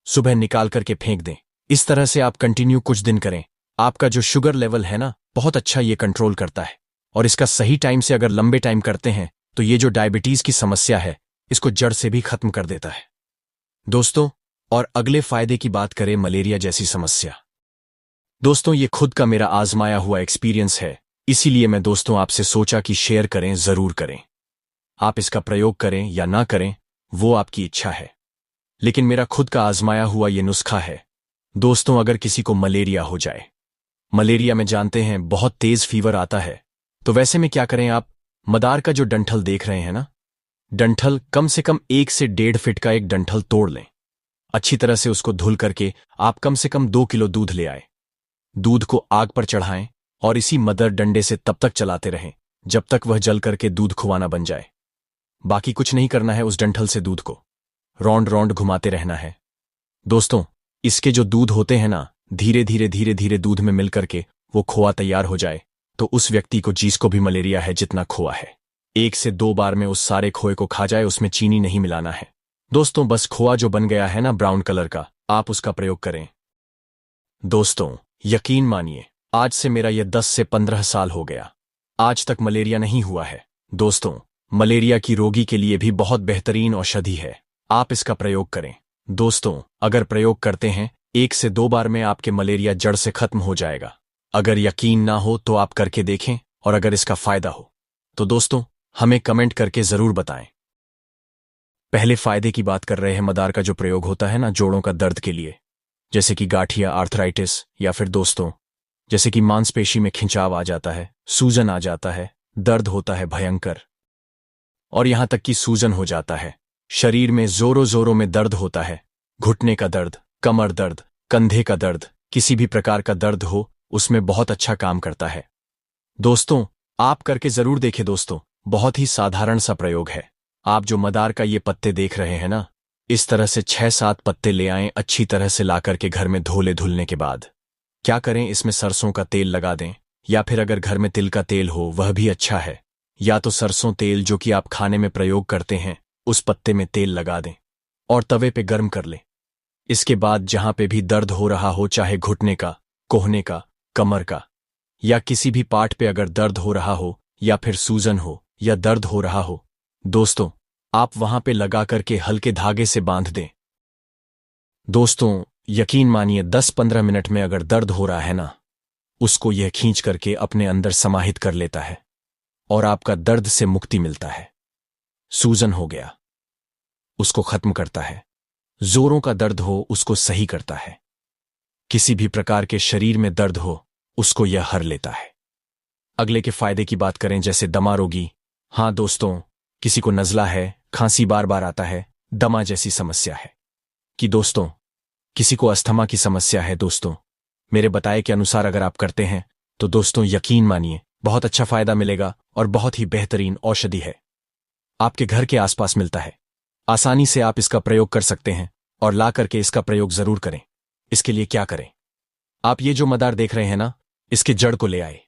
सुबह निकाल करके फेंक दें। इस तरह से आप कंटिन्यू कुछ दिन करें। आपका जो शुगर लेवल है ना, बहुत अच्छा ये कंट्रोल करता है। और इसका सही टाइम से अगर लंबे टाइम करते हैं तो ये जो डायबिटीज की समस्या है इसको जड़ से भी खत्म कर देता है। दोस्तों, और अगले फायदे की बात करें, मलेरिया जैसी समस्या। दोस्तों, ये खुद का मेरा आजमाया हुआ एक्सपीरियंस है, इसीलिए मैं दोस्तों आपसे सोचा कि शेयर करें, जरूर करें। आप इसका प्रयोग करें या ना करें वो आपकी इच्छा है, लेकिन मेरा खुद का आजमाया हुआ ये नुस्खा है। दोस्तों, अगर किसी को मलेरिया हो जाए, मलेरिया में जानते हैं बहुत तेज फीवर आता है, तो वैसे में क्या करें, आप मदार का जो डंठल देख रहे हैं ना, डंठल कम से कम 1 से 1.5 फीट का एक डंठल तोड़ लें। अच्छी तरह से उसको धुल करके आप कम से कम 2 किलो दूध ले आए। दूध को आग पर चढ़ाएं और इसी मदर डंडे से तब तक चलाते रहें जब तक वह जल करके दूध खुवाना बन जाए। बाकी कुछ नहीं करना है, उस डंठल से दूध को रौंड रौंड घुमाते रहना है। दोस्तों, इसके जो दूध होते हैं ना, धीरे धीरे धीरे धीरे दूध में मिल करके वो खोआ तैयार हो जाए, तो उस व्यक्ति को जिसको भी मलेरिया है, जितना खोआ है, 1 से 2 बार में उस सारे खोए को खा जाए। उसमें चीनी नहीं मिलाना है दोस्तों, बस खोआ जो बन गया है ना ब्राउन कलर का, आप उसका प्रयोग करें। दोस्तों, यकीन मानिए, आज से मेरा यह 10 से 15 साल हो गया, आज तक मलेरिया नहीं हुआ है। दोस्तों, मलेरिया की रोगी के लिए भी बहुत बेहतरीन औषधि है, आप इसका प्रयोग करें। दोस्तों, अगर प्रयोग करते हैं 1 से 2 बार में आपके मलेरिया जड़ से खत्म हो जाएगा। अगर यकीन ना हो तो आप करके देखें, और अगर इसका फायदा हो तो दोस्तों हमें कमेंट करके जरूर बताएं। पहले फायदे की बात कर रहे हैं, मदार का जो प्रयोग होता है ना जोड़ों का दर्द के लिए, जैसे कि गांठिया, आर्थराइटिस, या फिर दोस्तों जैसे कि मांसपेशी में खिंचाव आ जाता है, सूजन आ जाता है, दर्द होता है भयंकर, और यहां तक कि सूजन हो जाता है, शरीर में जोरों जोरों में दर्द होता है, घुटने का दर्द, कमर दर्द, कंधे का दर्द, किसी भी प्रकार का दर्द हो, उसमें बहुत अच्छा काम करता है। दोस्तों, आप करके जरूर देखें। दोस्तों, बहुत ही साधारण सा प्रयोग है। आप जो मदार का ये पत्ते देख रहे हैं ना, इस तरह से 6-7 पत्ते ले आएं, अच्छी तरह से ला करके घर में धोले धुलने के बाद क्या करें, इसमें सरसों का तेल लगा दें, या फिर अगर घर में तिल का तेल हो वह भी अच्छा है, या तो सरसों तेल जो कि आप खाने में प्रयोग करते हैं, उस पत्ते में तेल लगा दें और तवे पे गर्म कर लें। इसके बाद जहां पे भी दर्द हो रहा हो, चाहे घुटने का, कोहने का, कमर का, या किसी भी पार्ट पे अगर दर्द हो रहा हो, या फिर सूजन हो या दर्द हो रहा हो, दोस्तों आप वहां पे लगा करके हल्के धागे से बांध दें। दोस्तों, यकीन मानिए 10-15 मिनट में अगर दर्द हो रहा है ना, उसको यह खींच करके अपने अंदर समाहित कर लेता है और आपका दर्द से मुक्ति मिलता है। सूजन हो गया उसको खत्म करता है, जोरों का दर्द हो उसको सही करता है, किसी भी प्रकार के शरीर में दर्द हो उसको यह हर लेता है। अगले के फायदे की बात करें, जैसे दमा रोगी। हां दोस्तों, किसी को नजला है, खांसी बार बार आता है, दमा जैसी समस्या है, कि दोस्तों किसी को अस्थमा की समस्या है, दोस्तों मेरे बताए के अनुसार अगर आप करते हैं तो दोस्तों यकीन मानिए बहुत अच्छा फायदा मिलेगा और बहुत ही बेहतरीन औषधि है। आपके घर के आसपास मिलता है, आसानी से आप इसका प्रयोग कर सकते हैं और ला करके इसका प्रयोग जरूर करें। इसके लिए क्या करें, आप ये जो मदार देख रहे हैं ना, इसके जड़ को ले आए।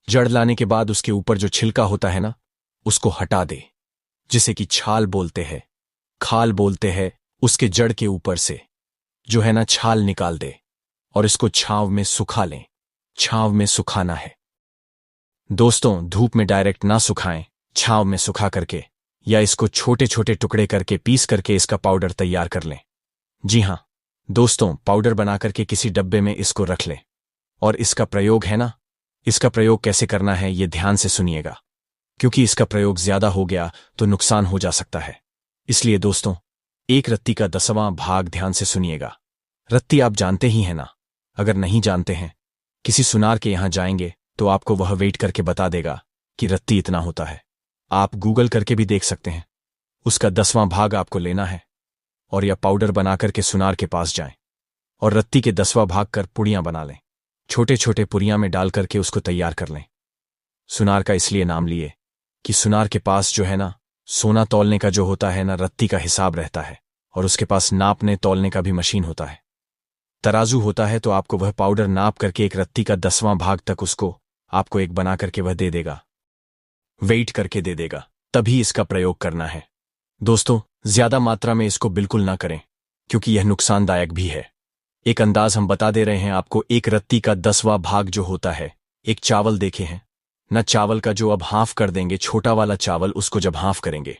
जड़ लाने के बाद उसके ऊपर जो छिलका होता है ना, उसको हटा दे। जिसे कि छाल बोलते हैं, खाल बोलते हैं, उसके जड़ के ऊपर से जो है ना छाल निकाल दे और इसको छांव में सुखा लें। छांव में सुखाना है दोस्तों, धूप में डायरेक्ट ना सुखाएं, छांव में सुखा करके या इसको छोटे छोटे टुकड़े करके पीस करके इसका पाउडर तैयार कर लें। जी हां दोस्तों, पाउडर बना करके किसी डब्बे में इसको रख लें। और इसका प्रयोग है ना, इसका प्रयोग कैसे करना है ये ध्यान से सुनिएगा, क्योंकि इसका प्रयोग ज्यादा हो गया तो नुकसान हो जा सकता है। इसलिए दोस्तों, एक रत्ती का 10वां भाग ध्यान से सुनिएगा। रत्ती आप जानते ही हैं ना, अगर नहीं जानते हैं, किसी सुनार के यहां जाएंगे तो आपको वह वेट करके बता देगा कि रत्ती इतना होता है। आप गूगल करके भी देख सकते हैं। उसका 10वां भाग आपको लेना है और यह पाउडर बना करके सुनार के पास जाएं और रत्ती के 10वां भाग कर पुड़ियां बना लें। छोटे छोटे पुड़ियां में डाल करके उसको तैयार कर लें। सुनार का इसलिए नाम लिए कि सुनार के पास जो है ना, सोना तौलने का जो होता है ना, रत्ती का हिसाब रहता है और उसके पास नापने तौलने का भी मशीन होता है, तराजू होता है। तो आपको वह पाउडर नाप करके एक रत्ती का 10वां भाग तक उसको आपको एक बना करके वह दे देगा, वेट करके दे देगा। तभी इसका प्रयोग करना है दोस्तों। ज्यादा मात्रा में इसको बिल्कुल ना करें, क्योंकि यह नुकसानदायक भी है। एक अंदाज हम बता दे रहे हैं आपको। एक रत्ती का 10वां भाग जो होता है, एक चावल देखे हैं ना, चावल का जो अब हाफ कर देंगे, छोटा वाला चावल, उसको जब हाफ करेंगे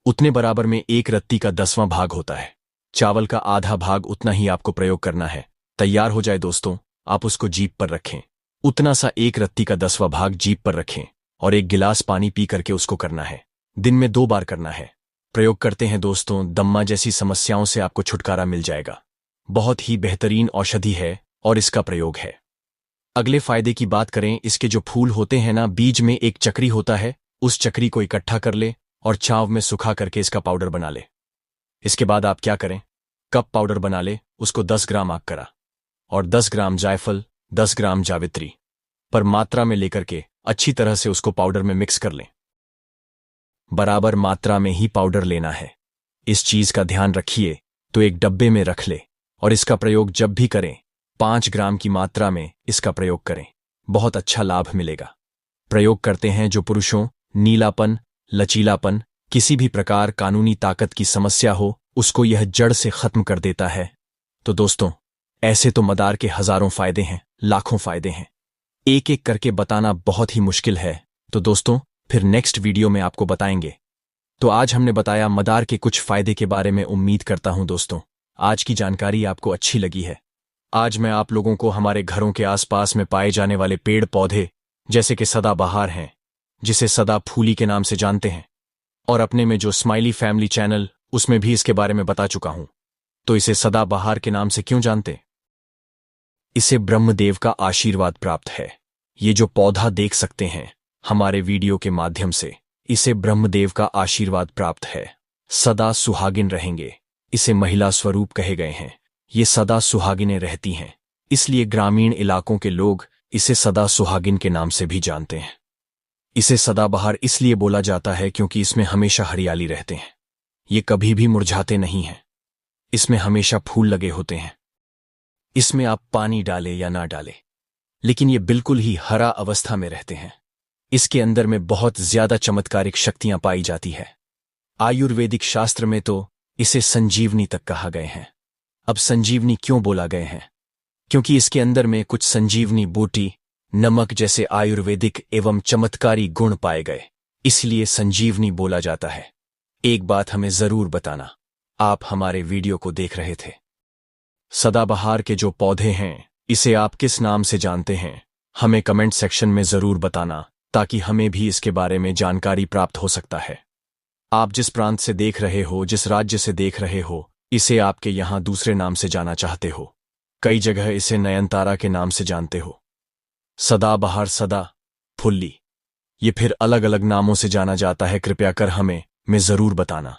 उतने बराबर में एक रत्ती का 10वां भाग होता है। चावल का आधा भाग उतना ही आपको प्रयोग करना है। तैयार हो जाए दोस्तों, आप उसको जीप पर रखें। उतना सा एक रत्ती का 10वां भाग जीप पर रखें और एक गिलास पानी पी करके उसको करना है। दिन में 2 बार करना है। प्रयोग करते हैं दोस्तों, दम्मा जैसी समस्याओं से आपको छुटकारा मिल जाएगा। बहुत ही बेहतरीन औषधि है और इसका प्रयोग है। अगले फायदे की बात करें, इसके जो फूल होते हैं ना, बीज में एक चक्री होता है, उस चक्री को इकट्ठा कर ले और छांव में सुखा करके इसका पाउडर बना ले। इसके बाद आप क्या करें, कप पाउडर बना ले, उसको 10 ग्राम आग करा और 10 ग्राम जायफल, 10 ग्राम जावित्री पर मात्रा में लेकर के अच्छी तरह से उसको पाउडर में मिक्स कर लें। बराबर मात्रा में ही पाउडर लेना है, इस चीज का ध्यान रखिए। तो एक डब्बे में रख ले और इसका प्रयोग जब भी करें 5 ग्राम की मात्रा में इसका प्रयोग करें, बहुत अच्छा लाभ मिलेगा। प्रयोग करते हैं जो पुरुषों नीलापन, लचीलापन, किसी भी प्रकार कानूनी ताकत की समस्या हो, उसको यह जड़ से खत्म कर देता है। तो दोस्तों, ऐसे तो मदार के हजारों फायदे हैं, लाखों फायदे हैं, एक एक करके बताना बहुत ही मुश्किल है। तो दोस्तों, फिर नेक्स्ट वीडियो में आपको बताएंगे। तो आज हमने बताया मदार के कुछ फायदे के बारे में। उम्मीद करता हूं दोस्तों आज की जानकारी आपको अच्छी लगी है। आज मैं आप लोगों को हमारे घरों के आसपास में पाए जाने वाले पेड़ पौधे, जैसे कि सदाबहार हैं, जिसे सदा फूली के नाम से जानते हैं, और अपने में जो स्माइली फैमिली चैनल, उसमें भी इसके बारे में बता चुका हूं। तो इसे सदाबहार के नाम से क्यों जानते? इसे ब्रह्मदेव का आशीर्वाद प्राप्त है। ये जो पौधा देख सकते हैं हमारे वीडियो के माध्यम से, इसे ब्रह्मदेव का आशीर्वाद प्राप्त है। सदा सुहागिन रहेंगे, इसे महिला स्वरूप कहे गए हैं। ये सदा सुहागिनें रहती हैं, इसलिए ग्रामीण इलाकों के लोग इसे सदा सुहागिन के नाम से भी जानते हैं। इसे सदाबहार इसलिए बोला जाता है क्योंकि इसमें हमेशा हरियाली रहते हैं, ये कभी भी मुरझाते नहीं हैं, इसमें हमेशा फूल लगे होते हैं। इसमें आप पानी डालें या ना डालें, लेकिन ये बिल्कुल ही हरा अवस्था में रहते हैं। इसके अंदर में बहुत ज्यादा चमत्कारिक शक्तियां पाई जाती है। आयुर्वेदिक शास्त्र में तो इसे संजीवनी तक कहा गए हैं। अब संजीवनी क्यों बोला गए हैं? क्योंकि इसके अंदर में कुछ संजीवनी बूटी, नमक जैसे आयुर्वेदिक एवं चमत्कारी गुण पाए गए, इसलिए संजीवनी बोला जाता है। एक बात हमें जरूर बताना, आप हमारे वीडियो को देख रहे थे, सदाबहार के जो पौधे हैं, इसे आप किस नाम से जानते हैं? हमें कमेंट सेक्शन में जरूर बताना, ताकि हमें भी इसके बारे में जानकारी प्राप्त हो सकता है। आप जिस प्रांत से देख रहे हो, जिस राज्य से देख रहे हो, इसे आपके यहां दूसरे नाम से जाना चाहते हो। कई जगह इसे नयनतारा के नाम से जानते हो, सदाबहार, सदा, फुल्ली, ये फिर अलग अलग नामों से जाना जाता है। कृपया कर हमें जरूर बताना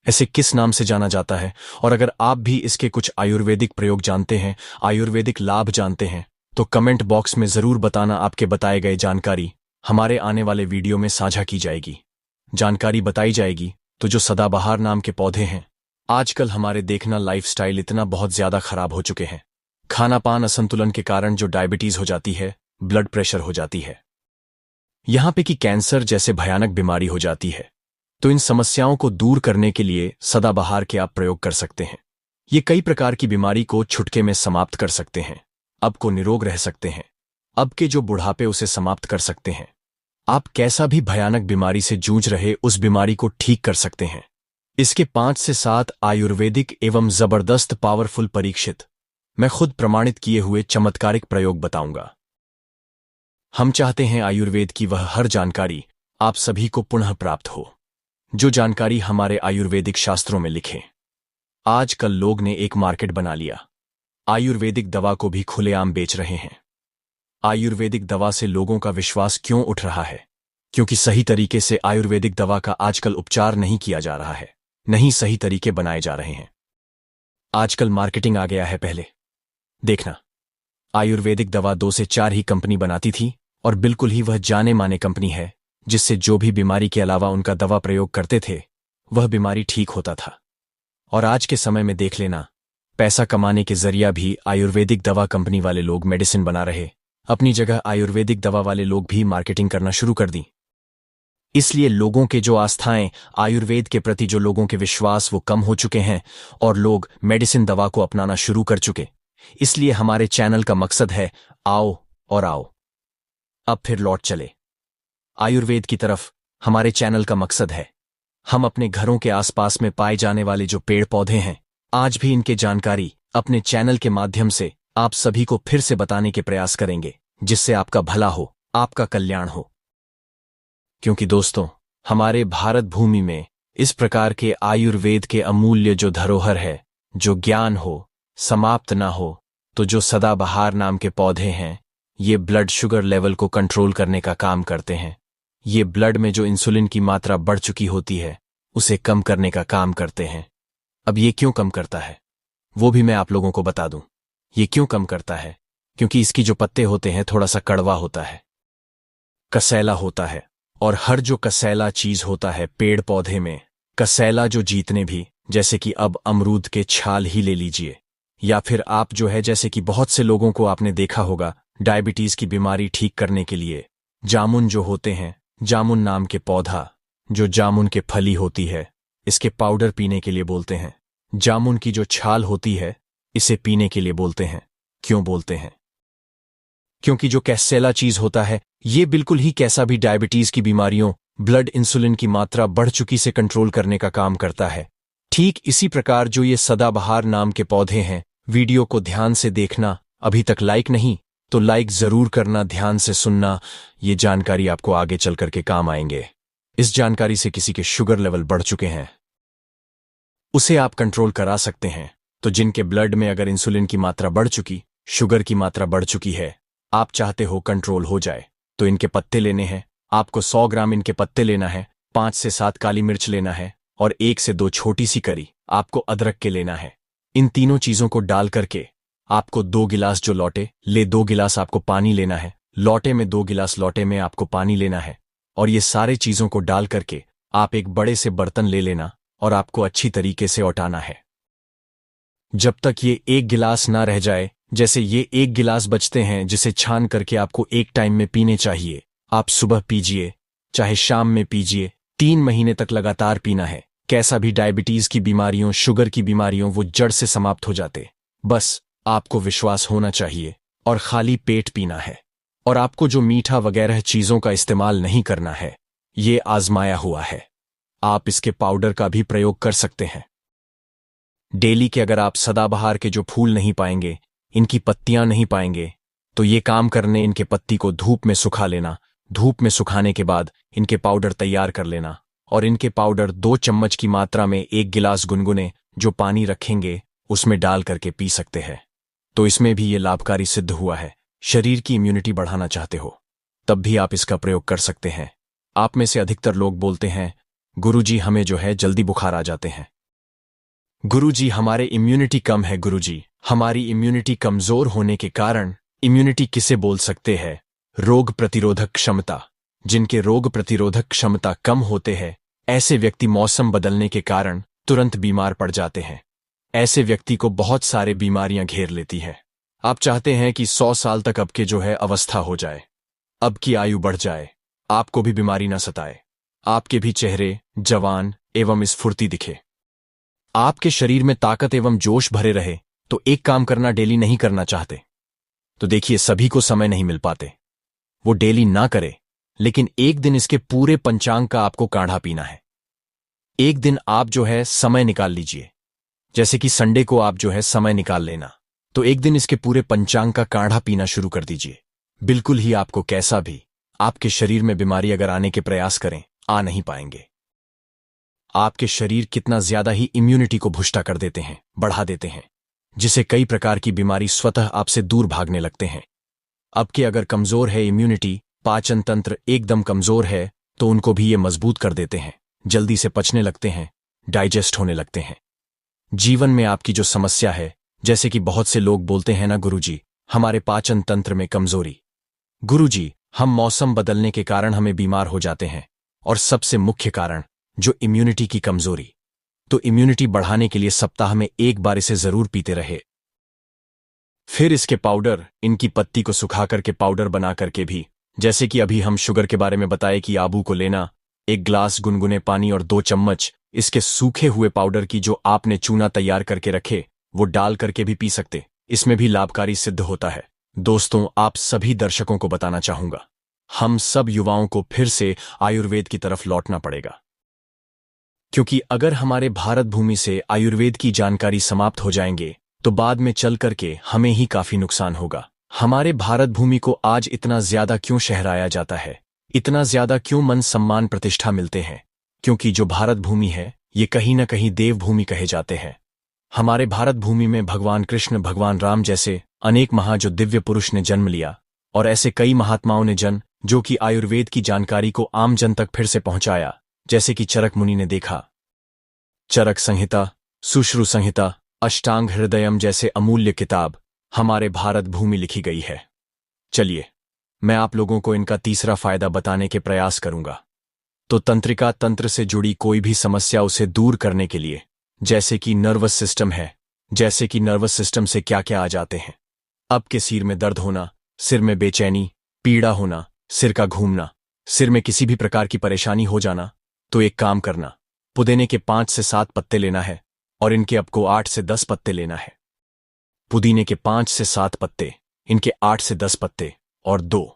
ऐसे किस नाम से जाना जाता है। और अगर आप भी इसके कुछ आयुर्वेदिक प्रयोग जानते हैं, आयुर्वेदिक लाभ जानते हैं, तो कमेंट बॉक्स में जरूर बताना। आपके बताए गए जानकारी हमारे आने वाले वीडियो में साझा की जाएगी, जानकारी बताई जाएगी। तो जो सदाबहार नाम के पौधे हैं, आजकल हमारे देखना लाइफस्टाइल इतना बहुत ज्यादा खराब हो चुके हैं, खाना पान असंतुलन के कारण जो डायबिटीज हो जाती है, ब्लड प्रेशर हो जाती है, यहां पे कि कैंसर जैसे भयानक बीमारी हो जाती है। तो इन समस्याओं को दूर करने के लिए सदाबहार के आप प्रयोग कर सकते हैं। ये कई प्रकार की बीमारी को छुटके में समाप्त कर सकते हैं। अब को निरोग रह सकते हैं। अब के जो बुढ़ापे उसे समाप्त कर सकते हैं। आप कैसा भी भयानक बीमारी से जूझ रहे उस बीमारी को ठीक कर सकते हैं। इसके 5 से 7 आयुर्वेदिक एवं जबरदस्त पावरफुल परीक्षित, मैं खुद प्रमाणित किए हुए चमत्कारिक प्रयोग बताऊंगा। हम चाहते हैं आयुर्वेद की वह हर जानकारी आप सभी को पुनः प्राप्त हो, जो जानकारी हमारे आयुर्वेदिक शास्त्रों में लिखे। आजकल लोग ने एक मार्केट बना लिया। आयुर्वेदिक दवा को भी खुलेआम बेच रहे हैं। आयुर्वेदिक दवा से लोगों का विश्वास क्यों उठ रहा है? क्योंकि सही तरीके से आयुर्वेदिक दवा का आजकल उपचार नहीं किया जा रहा है, नहीं सही तरीके बनाए जा रहे हैं। आजकल मार्केटिंग आ गया है। पहले देखना, आयुर्वेदिक दवा 2 से 4 ही कंपनी बनाती थी और बिल्कुल ही वह जाने माने कंपनी है, जिससे जो भी बीमारी के अलावा उनका दवा प्रयोग करते थे वह बीमारी ठीक होता था। और आज के समय में देख लेना, पैसा कमाने के जरिया भी आयुर्वेदिक दवा कंपनी वाले लोग मेडिसिन बना रहे, अपनी जगह आयुर्वेदिक दवा वाले लोग भी मार्केटिंग करना शुरू कर दी। इसलिए लोगों के जो आस्थाएं, आयुर्वेद के प्रति जो लोगों के विश्वास वो कम हो चुके हैं और लोग मेडिसिन दवा को अपनाना शुरू कर चुके। इसलिए हमारे चैनल का मकसद है आओ और आओ। अब फिर लौट चले आयुर्वेद की तरफ। हमारे चैनल का मकसद है हम अपने घरों के आसपास में पाए जाने वाले जो पेड़ पौधे हैं, आज भी इनके जानकारी अपने चैनल के माध्यम से आप सभी को फिर से बताने के प्रयास करेंगे, जिससे आपका भला हो, आपका कल्याण हो। क्योंकि दोस्तों, हमारे भारत भूमि में इस प्रकार के आयुर्वेद के अमूल्य जो धरोहर है, जो ज्ञान हो, समाप्त ना हो, तो जो सदाबहार नाम के पौधे हैं, ये ब्लड शुगर लेवल को कंट्रोल करने का काम करते हैं। ये ब्लड में जो इंसुलिन की मात्रा बढ़ चुकी होती है उसे कम करने का काम करते हैं। अब ये क्यों कम करता है वो भी मैं आप लोगों को बता दूं। ये क्यों कम करता है? क्योंकि इसकी जो पत्ते होते हैं थोड़ा सा कड़वा होता है, कसैला होता है। और हर जो कसैला चीज होता है पेड़ पौधे में, कसैला जो जीतने भी, जैसे कि अब अमरूद के छाल ही ले लीजिए, या फिर आप जो है जैसे कि बहुत से लोगों को आपने देखा होगा डायबिटीज की बीमारी ठीक करने के लिए जामुन जो होते हैं, जामुन नाम के पौधा, जो जामुन के फली होती है, इसके पाउडर पीने के लिए बोलते हैं। जामुन की जो छाल होती है इसे पीने के लिए बोलते हैं। क्यों बोलते हैं? क्योंकि जो कैसेला चीज होता है ये बिल्कुल ही कैसा भी डायबिटीज की बीमारियों, ब्लड इंसुलिन की मात्रा बढ़ चुकी से कंट्रोल करने का काम करता है। ठीक इसी प्रकार जो ये सदाबहार नाम के पौधे हैं, वीडियो को ध्यान से देखना, अभी तक लाइक नहीं तो लाइक जरूर करना, ध्यान से सुनना। ये जानकारी आपको आगे चल करके काम आएंगे। इस जानकारी से किसी के शुगर लेवल बढ़ चुके हैं उसे आप कंट्रोल करा सकते हैं। तो जिनके ब्लड में अगर इंसुलिन की मात्रा बढ़ चुकी, शुगर की मात्रा बढ़ चुकी है, आप चाहते हो कंट्रोल हो जाए, तो इनके पत्ते लेने हैं। आपको 100 ग्राम इनके पत्ते लेना है, 5 से 7 काली मिर्च लेना है और 1 से 2 छोटी सी करी आपको अदरक के लेना है। इन तीनों चीजों को डाल करके आपको 2 गिलास जो लौटे ले 2 गिलास आपको पानी लेना है। लौटे में 2 गिलास लौटे में आपको पानी लेना है और ये सारे चीजों को डाल करके आप एक बड़े से बर्तन ले लेना और आपको अच्छी तरीके से औटाना है जब तक ये 1 गिलास ना रह जाए। जैसे ये 1 गिलास बचते हैं जिसे छान करके आपको एक टाइम में पीने चाहिए। आप सुबह पीजिए, चाहे शाम में पीजिए, 3 महीने तक लगातार पीना है। कैसा भी डायबिटीज की बीमारियों, शुगर की बीमारियों वो जड़ से समाप्त हो जाते। बस आपको विश्वास होना चाहिए और खाली पेट पीना है। और आपको जो मीठा वगैरह चीजों का इस्तेमाल नहीं करना है, ये आजमाया हुआ है। आप इसके पाउडर का भी प्रयोग कर सकते हैं डेली के। अगर आप सदाबहार के जो फूल नहीं पाएंगे, इनकी पत्तियां नहीं पाएंगे, तो ये काम करने इनके पत्ती को धूप में सुखा लेना। धूप में सुखाने के बाद इनके पाउडर तैयार कर लेना और इनके पाउडर 2 चम्मच की मात्रा में 1 गिलास गुनगुने जो पानी रखेंगे उसमें डाल करके पी सकते हैं। तो इसमें भी ये लाभकारी सिद्ध हुआ है। शरीर की इम्यूनिटी बढ़ाना चाहते हो तब भी आप इसका प्रयोग कर सकते हैं। आप में से अधिकतर लोग बोलते हैं गुरुजी हमें जो है जल्दी बुखार आ जाते हैं। गुरुजी हमारे इम्यूनिटी कम है। गुरुजी हमारी इम्यूनिटी कमजोर होने के कारण, इम्यूनिटी किसे बोल सकते हैं? रोग प्रतिरोधक क्षमता। जिनके रोग प्रतिरोधक क्षमता कम होते हैं, ऐसे व्यक्ति मौसम बदलने के कारण तुरंत बीमार पड़ जाते हैं। ऐसे व्यक्ति को बहुत सारे बीमारियां घेर लेती हैं। आप चाहते हैं कि 100 साल तक अब के जो है अवस्था हो जाए, अब की आयु बढ़ जाए, आपको भी बीमारी ना सताए। आपके भी चेहरे जवान एवं स्फूर्ति दिखे, आपके शरीर में ताकत एवं जोश भरे रहे, तो एक काम करना डेली नहीं करना चाहते तो देखिए सभी को समय नहीं मिल पाते, वो डेली ना करे, लेकिन एक दिन इसके पूरे पंचांग का आपको काढ़ा पीना है। एक दिन आप जो है समय निकाल लीजिए, जैसे कि संडे को आप जो है समय निकाल लेना, तो एक दिन इसके पूरे पंचांग का काढ़ा पीना शुरू कर दीजिए। बिल्कुल ही आपको कैसा भी आपके शरीर में बीमारी अगर आने के प्रयास करें, आ नहीं पाएंगे। आपके शरीर कितना ज्यादा ही इम्यूनिटी को भुष्टा कर देते हैं, बढ़ा देते हैं, जिसे कई प्रकार की बीमारी स्वतः आपसे दूर भागने लगते हैं। अब के अगर कमजोर है इम्यूनिटी, पाचन तंत्र एकदम कमजोर है, तो उनको भी ये मजबूत कर देते हैं, जल्दी से पचने लगते हैं, डाइजेस्ट होने लगते हैं। जीवन में आपकी जो समस्या है, जैसे कि बहुत से लोग बोलते हैं ना गुरुजी हमारे पाचन तंत्र में कमजोरी, गुरुजी हम मौसम बदलने के कारण हमें बीमार हो जाते हैं, और सबसे मुख्य कारण जो इम्यूनिटी की कमजोरी। तो इम्यूनिटी बढ़ाने के लिए सप्ताह में एक बार इसे जरूर पीते रहे। फिर इसके पाउडर, इनकी पत्ती को सुखा करके पाउडर बना करके भी, जैसे कि अभी हम शुगर के बारे में बताए कि आबू को लेना, 1 गिलास गुनगुने पानी और 2 चम्मच इसके सूखे हुए पाउडर की जो आपने चूना तैयार करके रखे वो डाल करके भी पी सकते, इसमें भी लाभकारी सिद्ध होता है। दोस्तों, आप सभी दर्शकों को बताना चाहूंगा, हम सब युवाओं को फिर से आयुर्वेद की तरफ लौटना पड़ेगा, क्योंकि अगर हमारे भारत भूमि से आयुर्वेद की जानकारी समाप्त हो जाएंगे तो बाद में चल करके हमें ही काफी नुकसान होगा। हमारे भारत भूमि को आज इतना ज्यादा क्यों शहराया जाता है, इतना ज्यादा क्यों मन सम्मान प्रतिष्ठा मिलते हैं? क्योंकि जो भारत भूमि है ये कहीं न कहीं देवभूमि कहे जाते हैं। हमारे भारत भूमि में भगवान कृष्ण, भगवान राम जैसे अनेक जो दिव्य पुरुष ने जन्म लिया, और ऐसे कई महात्माओं ने जो कि आयुर्वेद की जानकारी को आम जन तक फिर से पहुंचाया, जैसे कि चरक मुनि ने देखा। चरक संहिता, सुश्रु संहिता, अष्टांग हृदयम जैसे अमूल्य किताब हमारे भारत भूमि लिखी गई है। चलिए मैं आप लोगों को इनका तीसरा फायदा बताने के प्रयास करूंगा। तो तंत्रिका तंत्र से जुड़ी कोई भी समस्या उसे दूर करने के लिए, जैसे कि नर्वस सिस्टम है, जैसे कि नर्वस सिस्टम से क्या क्या आ जाते हैं, अब के सिर में दर्द होना, सिर में बेचैनी, पीड़ा होना, सिर का घूमना, सिर में किसी भी प्रकार की परेशानी हो जाना, तो एक काम करना, पुदीने के 5 से 7 पत्ते लेना है और इनके आपको 8 से 10 पत्ते लेना है। पुदीने के 5 से 7 पत्ते, इनके 8 से 10 पत्ते और 2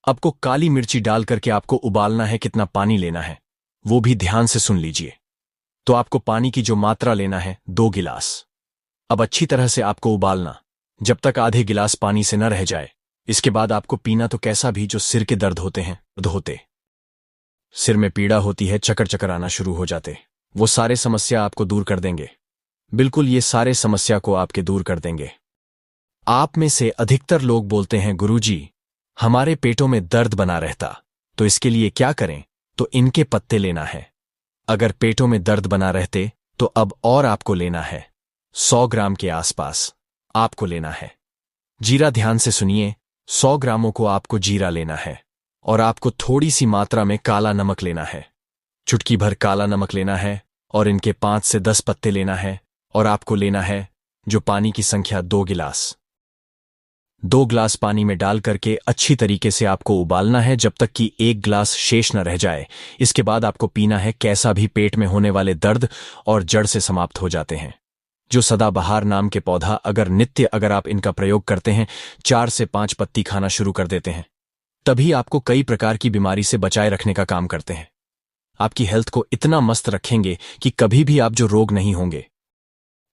आपको काली मिर्ची डाल करके आपको उबालना है। कितना पानी लेना है वो भी ध्यान से सुन लीजिए। तो आपको पानी की जो मात्रा लेना है 2 गिलास। अब अच्छी तरह से आपको उबालना जब तक आधे गिलास पानी से न रह जाए। इसके बाद आपको पीना तो कैसा भी, जो सिर के दर्द होते हैं, होते सिर में पीड़ा होती है, चक्कर चक्कर आना शुरू हो जाते, वो सारे समस्या आपको दूर कर देंगे। बिल्कुल ये सारे समस्या को आपके दूर कर देंगे। आप में से अधिकतर लोग बोलते हैं गुरुजी हमारे पेटों में दर्द बना रहता, तो इसके लिए क्या करें? तो इनके पत्ते लेना है। अगर पेटों में दर्द बना रहते तो अब और आपको लेना है 100 ग्राम के आसपास आपको लेना है जीरा। ध्यान से सुनिए, 100 ग्रामों को आपको जीरा लेना है और आपको थोड़ी सी मात्रा में काला नमक लेना है। चुटकी भर काला नमक लेना है और इनके 5 से 10 पत्ते लेना है और आपको लेना है जो पानी की संख्या 2 गिलास। 2 गिलास पानी में डाल करके अच्छी तरीके से आपको उबालना है जब तक कि 1 गिलास शेष न रह जाए। इसके बाद आपको पीना है। कैसा भी पेट में होने वाले दर्द और जड़ से समाप्त हो जाते हैं। जो सदाबहार नाम के पौधा अगर आप इनका प्रयोग करते हैं, 4 से 5 पत्ती खाना शुरू कर देते हैं, तभी आपको कई प्रकार की बीमारी से बचाए रखने का काम करते हैं। आपकी हेल्थ को इतना मस्त रखेंगे कि कभी भी आप जो रोग नहीं होंगे।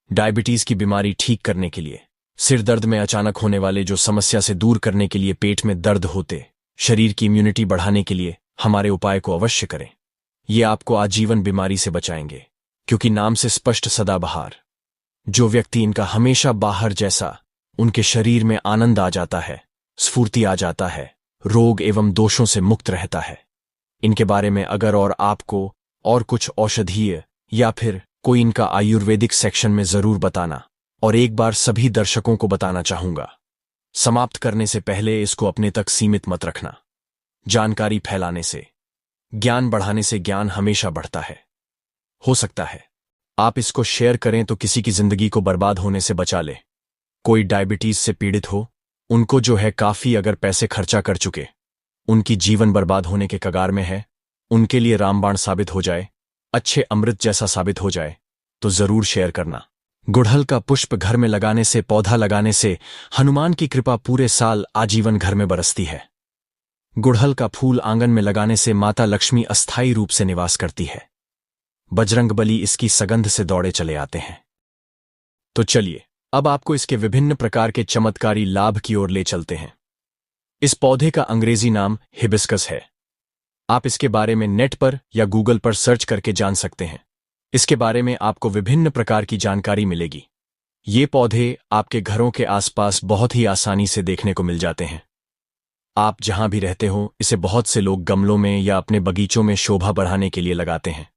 डायबिटीज की बीमारी ठीक करने के लिए, सिर दर्द में अचानक होने वाले जो समस्या से दूर करने के लिए, पेट में दर्द होते, शरीर की इम्यूनिटी बढ़ाने के लिए हमारे उपाय को अवश्य करें। ये आपको आजीवन बीमारी से बचाएंगे, क्योंकि नाम से स्पष्ट सदाबहार। जो व्यक्ति इनका हमेशा बाहर जैसा, उनके शरीर में आनंद आ जाता है, स्फूर्ति आ जाता है, रोग एवं दोषों से मुक्त रहता है। इनके बारे में अगर और आपको और कुछ औषधीय या फिर कोई इनका आयुर्वेदिक सेक्शन में जरूर बताना, और एक बार सभी दर्शकों को बताना चाहूंगा। समाप्त करने से पहले इसको अपने तक सीमित मत रखना। जानकारी फैलाने से, ज्ञान बढ़ाने से ज्ञान हमेशा बढ़ता है। हो सकता है आप इसको शेयर करें तो किसी की जिंदगी को बर्बाद होने से बचा ले। कोई डायबिटीज से पीड़ित हो, उनको जो है काफी अगर पैसे खर्चा कर चुके, उनकी जीवन बर्बाद होने के कगार में है, उनके लिए रामबाण साबित हो जाए, अच्छे अमृत जैसा साबित हो जाए, तो जरूर शेयर करना। गुड़हल का पुष्प घर में लगाने से, पौधा लगाने से हनुमान की कृपा पूरे साल आजीवन घर में बरसती है। गुड़हल का फूल आंगन में लगाने से माता लक्ष्मी अस्थायी रूप से निवास करती है। बजरंगबली इसकी सगंध से दौड़े चले आते हैं। तो चलिए अब आपको इसके विभिन्न प्रकार के चमत्कारी लाभ की ओर ले चलते हैं। इस पौधे का अंग्रेजी नाम हिबिस्कस है। आप इसके बारे में नेट पर या गूगल पर सर्च करके जान सकते हैं। इसके बारे में आपको विभिन्न प्रकार की जानकारी मिलेगी। ये पौधे आपके घरों के आसपास बहुत ही आसानी से देखने को मिल जाते हैं। आप जहां भी रहते हो, इसे बहुत से लोग गमलों में या अपने बगीचों में शोभा बढ़ाने के लिए लगाते हैं।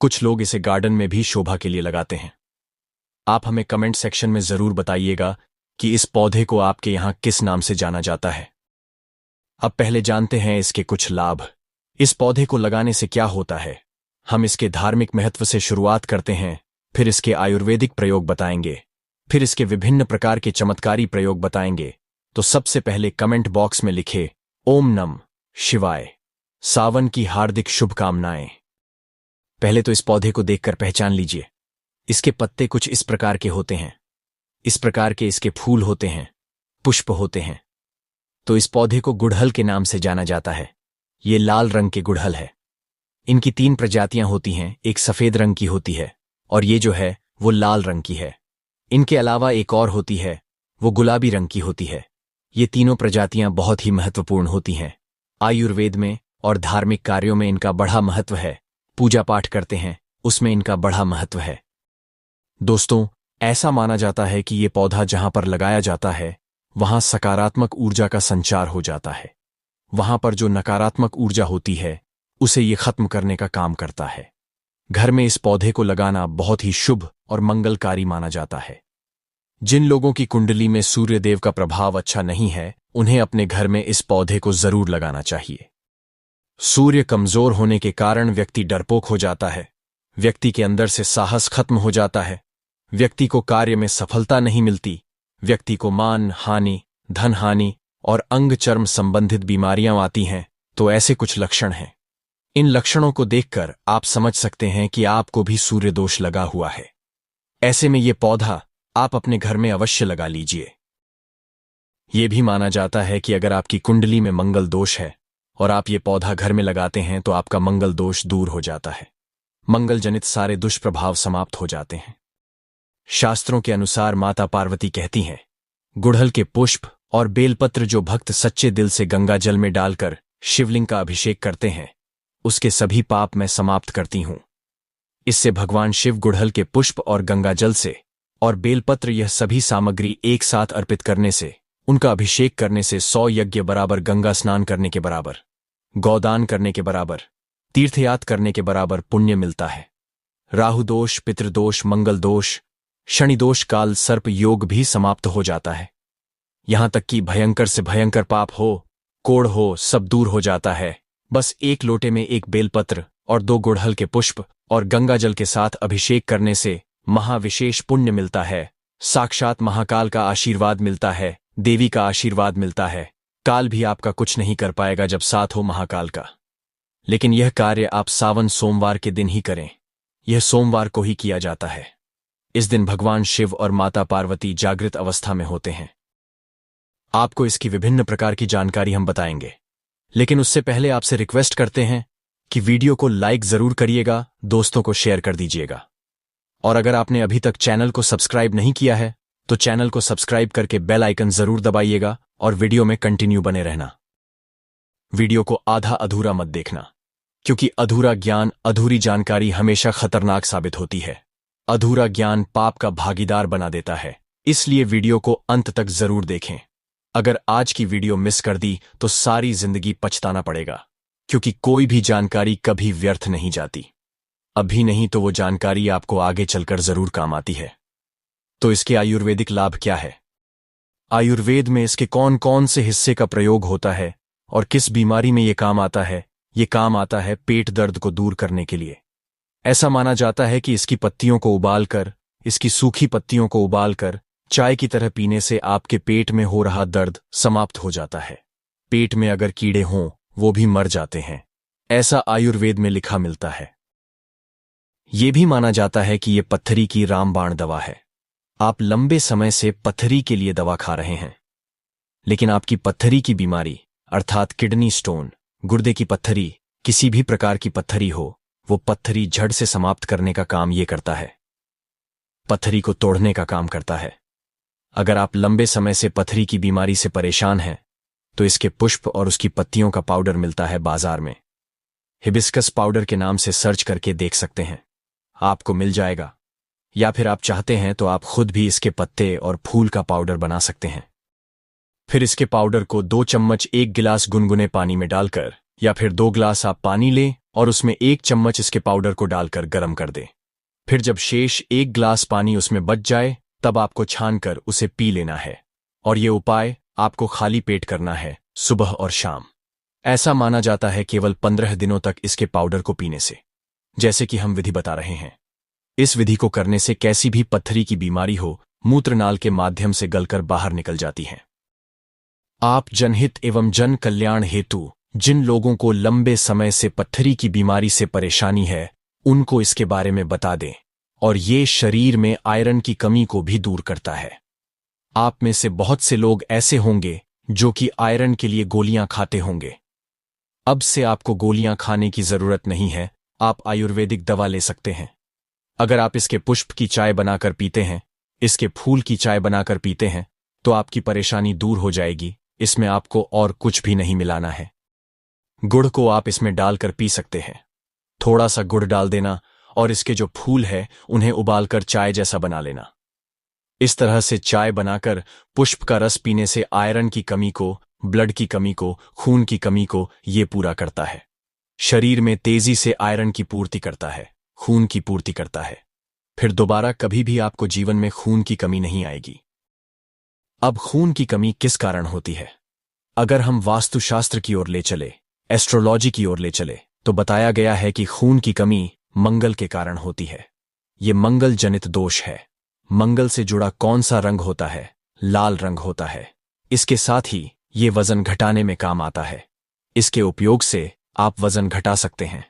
कुछ लोग इसे गार्डन में भी शोभा के लिए लगाते हैं। आप हमें कमेंट सेक्शन में जरूर बताइएगा कि इस पौधे को आपके यहां किस नाम से जाना जाता है। अब पहले जानते हैं इसके कुछ लाभ। इस पौधे को लगाने से क्या होता है। हम इसके धार्मिक महत्व से शुरुआत करते हैं, फिर इसके आयुर्वेदिक प्रयोग बताएंगे, फिर इसके विभिन्न प्रकार के चमत्कारी प्रयोग बताएंगे। तो सबसे पहले कमेंट बॉक्स में लिखे ओम नमः शिवाय। सावन की हार्दिक शुभकामनाएं। पहले तो इस पौधे को देखकर पहचान लीजिए। इसके पत्ते कुछ इस प्रकार के होते हैं, इस प्रकार के इसके फूल होते हैं, पुष्प होते हैं। तो इस पौधे को गुड़हल के नाम से जाना जाता है। ये लाल रंग के गुड़हल है। इनकी 3 प्रजातियां होती हैं, एक सफेद रंग की होती है और ये जो है वो लाल रंग की है। इनके अलावा एक और होती है, वो गुलाबी रंग की होती है। ये तीनों प्रजातियां बहुत ही महत्वपूर्ण होती हैं। आयुर्वेद में और धार्मिक कार्यों में इनका बड़ा महत्व है। पूजा पाठ करते हैं उसमें इनका बड़ा महत्व है। दोस्तों, ऐसा माना जाता है कि ये पौधा जहां पर लगाया जाता है वहां सकारात्मक ऊर्जा का संचार हो जाता है। वहां पर जो नकारात्मक ऊर्जा होती है उसे ये खत्म करने का काम करता है। घर में इस पौधे को लगाना बहुत ही शुभ और मंगलकारी माना जाता है। जिन लोगों की कुंडली में सूर्यदेव का प्रभाव अच्छा नहीं है, उन्हें अपने घर में इस पौधे को जरूर लगाना चाहिए। सूर्य कमजोर होने के कारण व्यक्ति डरपोक हो जाता है, व्यक्ति के अंदर से साहस खत्म हो जाता है, व्यक्ति को कार्य में सफलता नहीं मिलती, व्यक्ति को मान हानि, धन हानि और अंग चर्म संबंधित बीमारियां आती हैं। तो ऐसे कुछ लक्षण हैं। इन लक्षणों को देखकर आप समझ सकते हैं कि आपको भी सूर्य दोष लगा हुआ है। ऐसे में ये पौधा आप अपने घर में अवश्य लगा लीजिए। ये भी माना जाता है कि अगर आपकी कुंडली में मंगल दोष है और आप ये पौधा घर में लगाते हैं तो आपका मंगल दोष दूर हो जाता है। मंगल जनित सारे दुष्प्रभाव समाप्त हो जाते हैं। शास्त्रों के अनुसार माता पार्वती कहती हैं, गुड़हल के पुष्प और बेलपत्र जो भक्त सच्चे दिल से गंगा जल में डालकर शिवलिंग का अभिषेक करते हैं, उसके सभी पाप मैं समाप्त करती हूं। इससे भगवान शिव गुड़हल के पुष्प और गंगा जल से और बेलपत्र यह सभी सामग्री एक साथ अर्पित करने से, उनका अभिषेक करने से 100 यज्ञ बराबर, गंगा स्नान करने के बराबर, गौदान करने के बराबर, तीर्थयात करने के बराबर पुण्य मिलता है। राहु दोष, पितृदोष, मंगल दोष, शनि दोष, काल सर्प योग भी समाप्त हो जाता है। यहां तक कि भयंकर से भयंकर पाप हो, कोढ़ हो, सब दूर हो जाता है। बस एक लोटे में एक बेलपत्र और 2 गुड़हल के पुष्प और गंगा जल के साथ अभिषेक करने से महाविशेष पुण्य मिलता है। साक्षात महाकाल का आशीर्वाद मिलता है, देवी का आशीर्वाद मिलता है। काल भी आपका कुछ नहीं कर पाएगा जब साथ हो महाकाल का। लेकिन यह कार्य आप सावन सोमवार के दिन ही करें। यह सोमवार को ही किया जाता है। इस दिन भगवान शिव और माता पार्वती जागृत अवस्था में होते हैं। आपको इसकी विभिन्न प्रकार की जानकारी हम बताएंगे, लेकिन उससे पहले आपसे रिक्वेस्ट करते हैं कि वीडियो को लाइक जरूर करिएगा, दोस्तों को शेयर कर दीजिएगा। और अगर आपने अभी तक चैनल को सब्सक्राइब नहीं किया है तो चैनल को सब्सक्राइब करके बेल आइकन जरूर दबाइएगा और वीडियो में कंटिन्यू बने रहना। वीडियो को आधा अधूरा मत देखना, क्योंकि अधूरा ज्ञान, अधूरी जानकारी हमेशा खतरनाक साबित होती है। अधूरा ज्ञान पाप का भागीदार बना देता है। इसलिए वीडियो को अंत तक जरूर देखें। अगर आज की वीडियो मिस कर दी तो सारी जिंदगी पछताना पड़ेगा, क्योंकि कोई भी जानकारी कभी व्यर्थ नहीं जाती। अभी नहीं तो वो जानकारी आपको आगे चलकर जरूर काम आती है। तो इसके आयुर्वेदिक लाभ क्या है? आयुर्वेद में इसके कौन कौन से हिस्से का प्रयोग होता है और किस बीमारी में ये काम आता है? ये काम आता है पेट दर्द को दूर करने के लिए। ऐसा माना जाता है कि इसकी पत्तियों को उबालकर, इसकी सूखी पत्तियों को उबालकर चाय की तरह पीने से आपके पेट में हो रहा दर्द समाप्त हो जाता है। पेट में अगर कीड़े हों वो भी मर जाते हैं। ऐसा आयुर्वेद में लिखा मिलता है। ये भी माना जाता है कि ये पत्थरी की रामबाण दवा है। आप लंबे समय से पत्थरी के लिए दवा खा रहे हैं, लेकिन आपकी पत्थरी की बीमारी अर्थात किडनी स्टोन, गुर्दे की पत्थरी, किसी भी प्रकार की पत्थरी हो, वो पत्थरी जड़ से समाप्त करने का काम ये करता है, पत्थरी को तोड़ने का काम करता है। अगर आप लंबे समय से पत्थरी की बीमारी से परेशान हैं, तो इसके पुष्प और उसकी पत्तियों का पाउडर मिलता है बाजार में। हिबिस्कस पाउडर के नाम से सर्च करके देख सकते हैं, आपको मिल जाएगा। या फिर आप चाहते हैं तो आप खुद भी इसके पत्ते और फूल का पाउडर बना सकते हैं। फिर इसके पाउडर को 2 चम्मच 1 गिलास गुनगुने पानी में डालकर, या फिर 2 गिलास आप पानी लें और उसमें 1 चम्मच इसके पाउडर को डालकर गर्म कर दें। फिर जब शेष 1 गिलास पानी उसमें बच जाए, तब आपको छानकर उसे पी लेना है। और ये उपाय आपको खाली पेट करना है, सुबह और शाम। ऐसा माना जाता है केवल 15 दिनों तक इसके पाउडर को पीने से। जैसे कि हम विधि बता रहे हैं, इस विधि को करने से कैसी भी पत्थरी की बीमारी हो, मूत्रनाल के माध्यम से गलकर बाहर निकल जाती है। आप जनहित एवं जन कल्याण हेतु जिन लोगों को लंबे समय से पत्थरी की बीमारी से परेशानी है, उनको इसके बारे में बता दें। और ये शरीर में आयरन की कमी को भी दूर करता है। आप में से बहुत से लोग ऐसे होंगे जो कि आयरन के लिए गोलियां खाते होंगे। अब से आपको गोलियां खाने की जरूरत नहीं है, आप आयुर्वेदिक दवा ले सकते हैं। अगर आप इसके पुष्प की चाय बनाकर पीते हैं, इसके फूल की चाय बनाकर पीते हैं, तो आपकी परेशानी दूर हो जाएगी। इसमें आपको और कुछ भी नहीं मिलाना है। गुड़ को आप इसमें डालकर पी सकते हैं। थोड़ा सा गुड़ डाल देना और इसके जो फूल है उन्हें उबालकर चाय जैसा बना लेना। इस तरह से चाय बनाकर पुष्प का रस पीने से आयरन की कमी को, ब्लड की कमी को, खून की कमी को ये पूरा करता है। शरीर में तेजी से आयरन की पूर्ति करता है, खून की पूर्ति करता है। फिर दोबारा कभी भी आपको जीवन में खून की कमी नहीं आएगी। अब खून की कमी किस कारण होती है? अगर हम वास्तुशास्त्र की ओर ले चले, एस्ट्रोलॉजी की ओर ले चले, तो बताया गया है कि खून की कमी मंगल के कारण होती है। ये मंगल जनित दोष है। मंगल से जुड़ा कौन सा रंग होता है? लाल रंग होता है। इसके साथ ही ये वजन घटाने में काम आता है। इसके उपयोग से आप वजन घटा सकते हैं।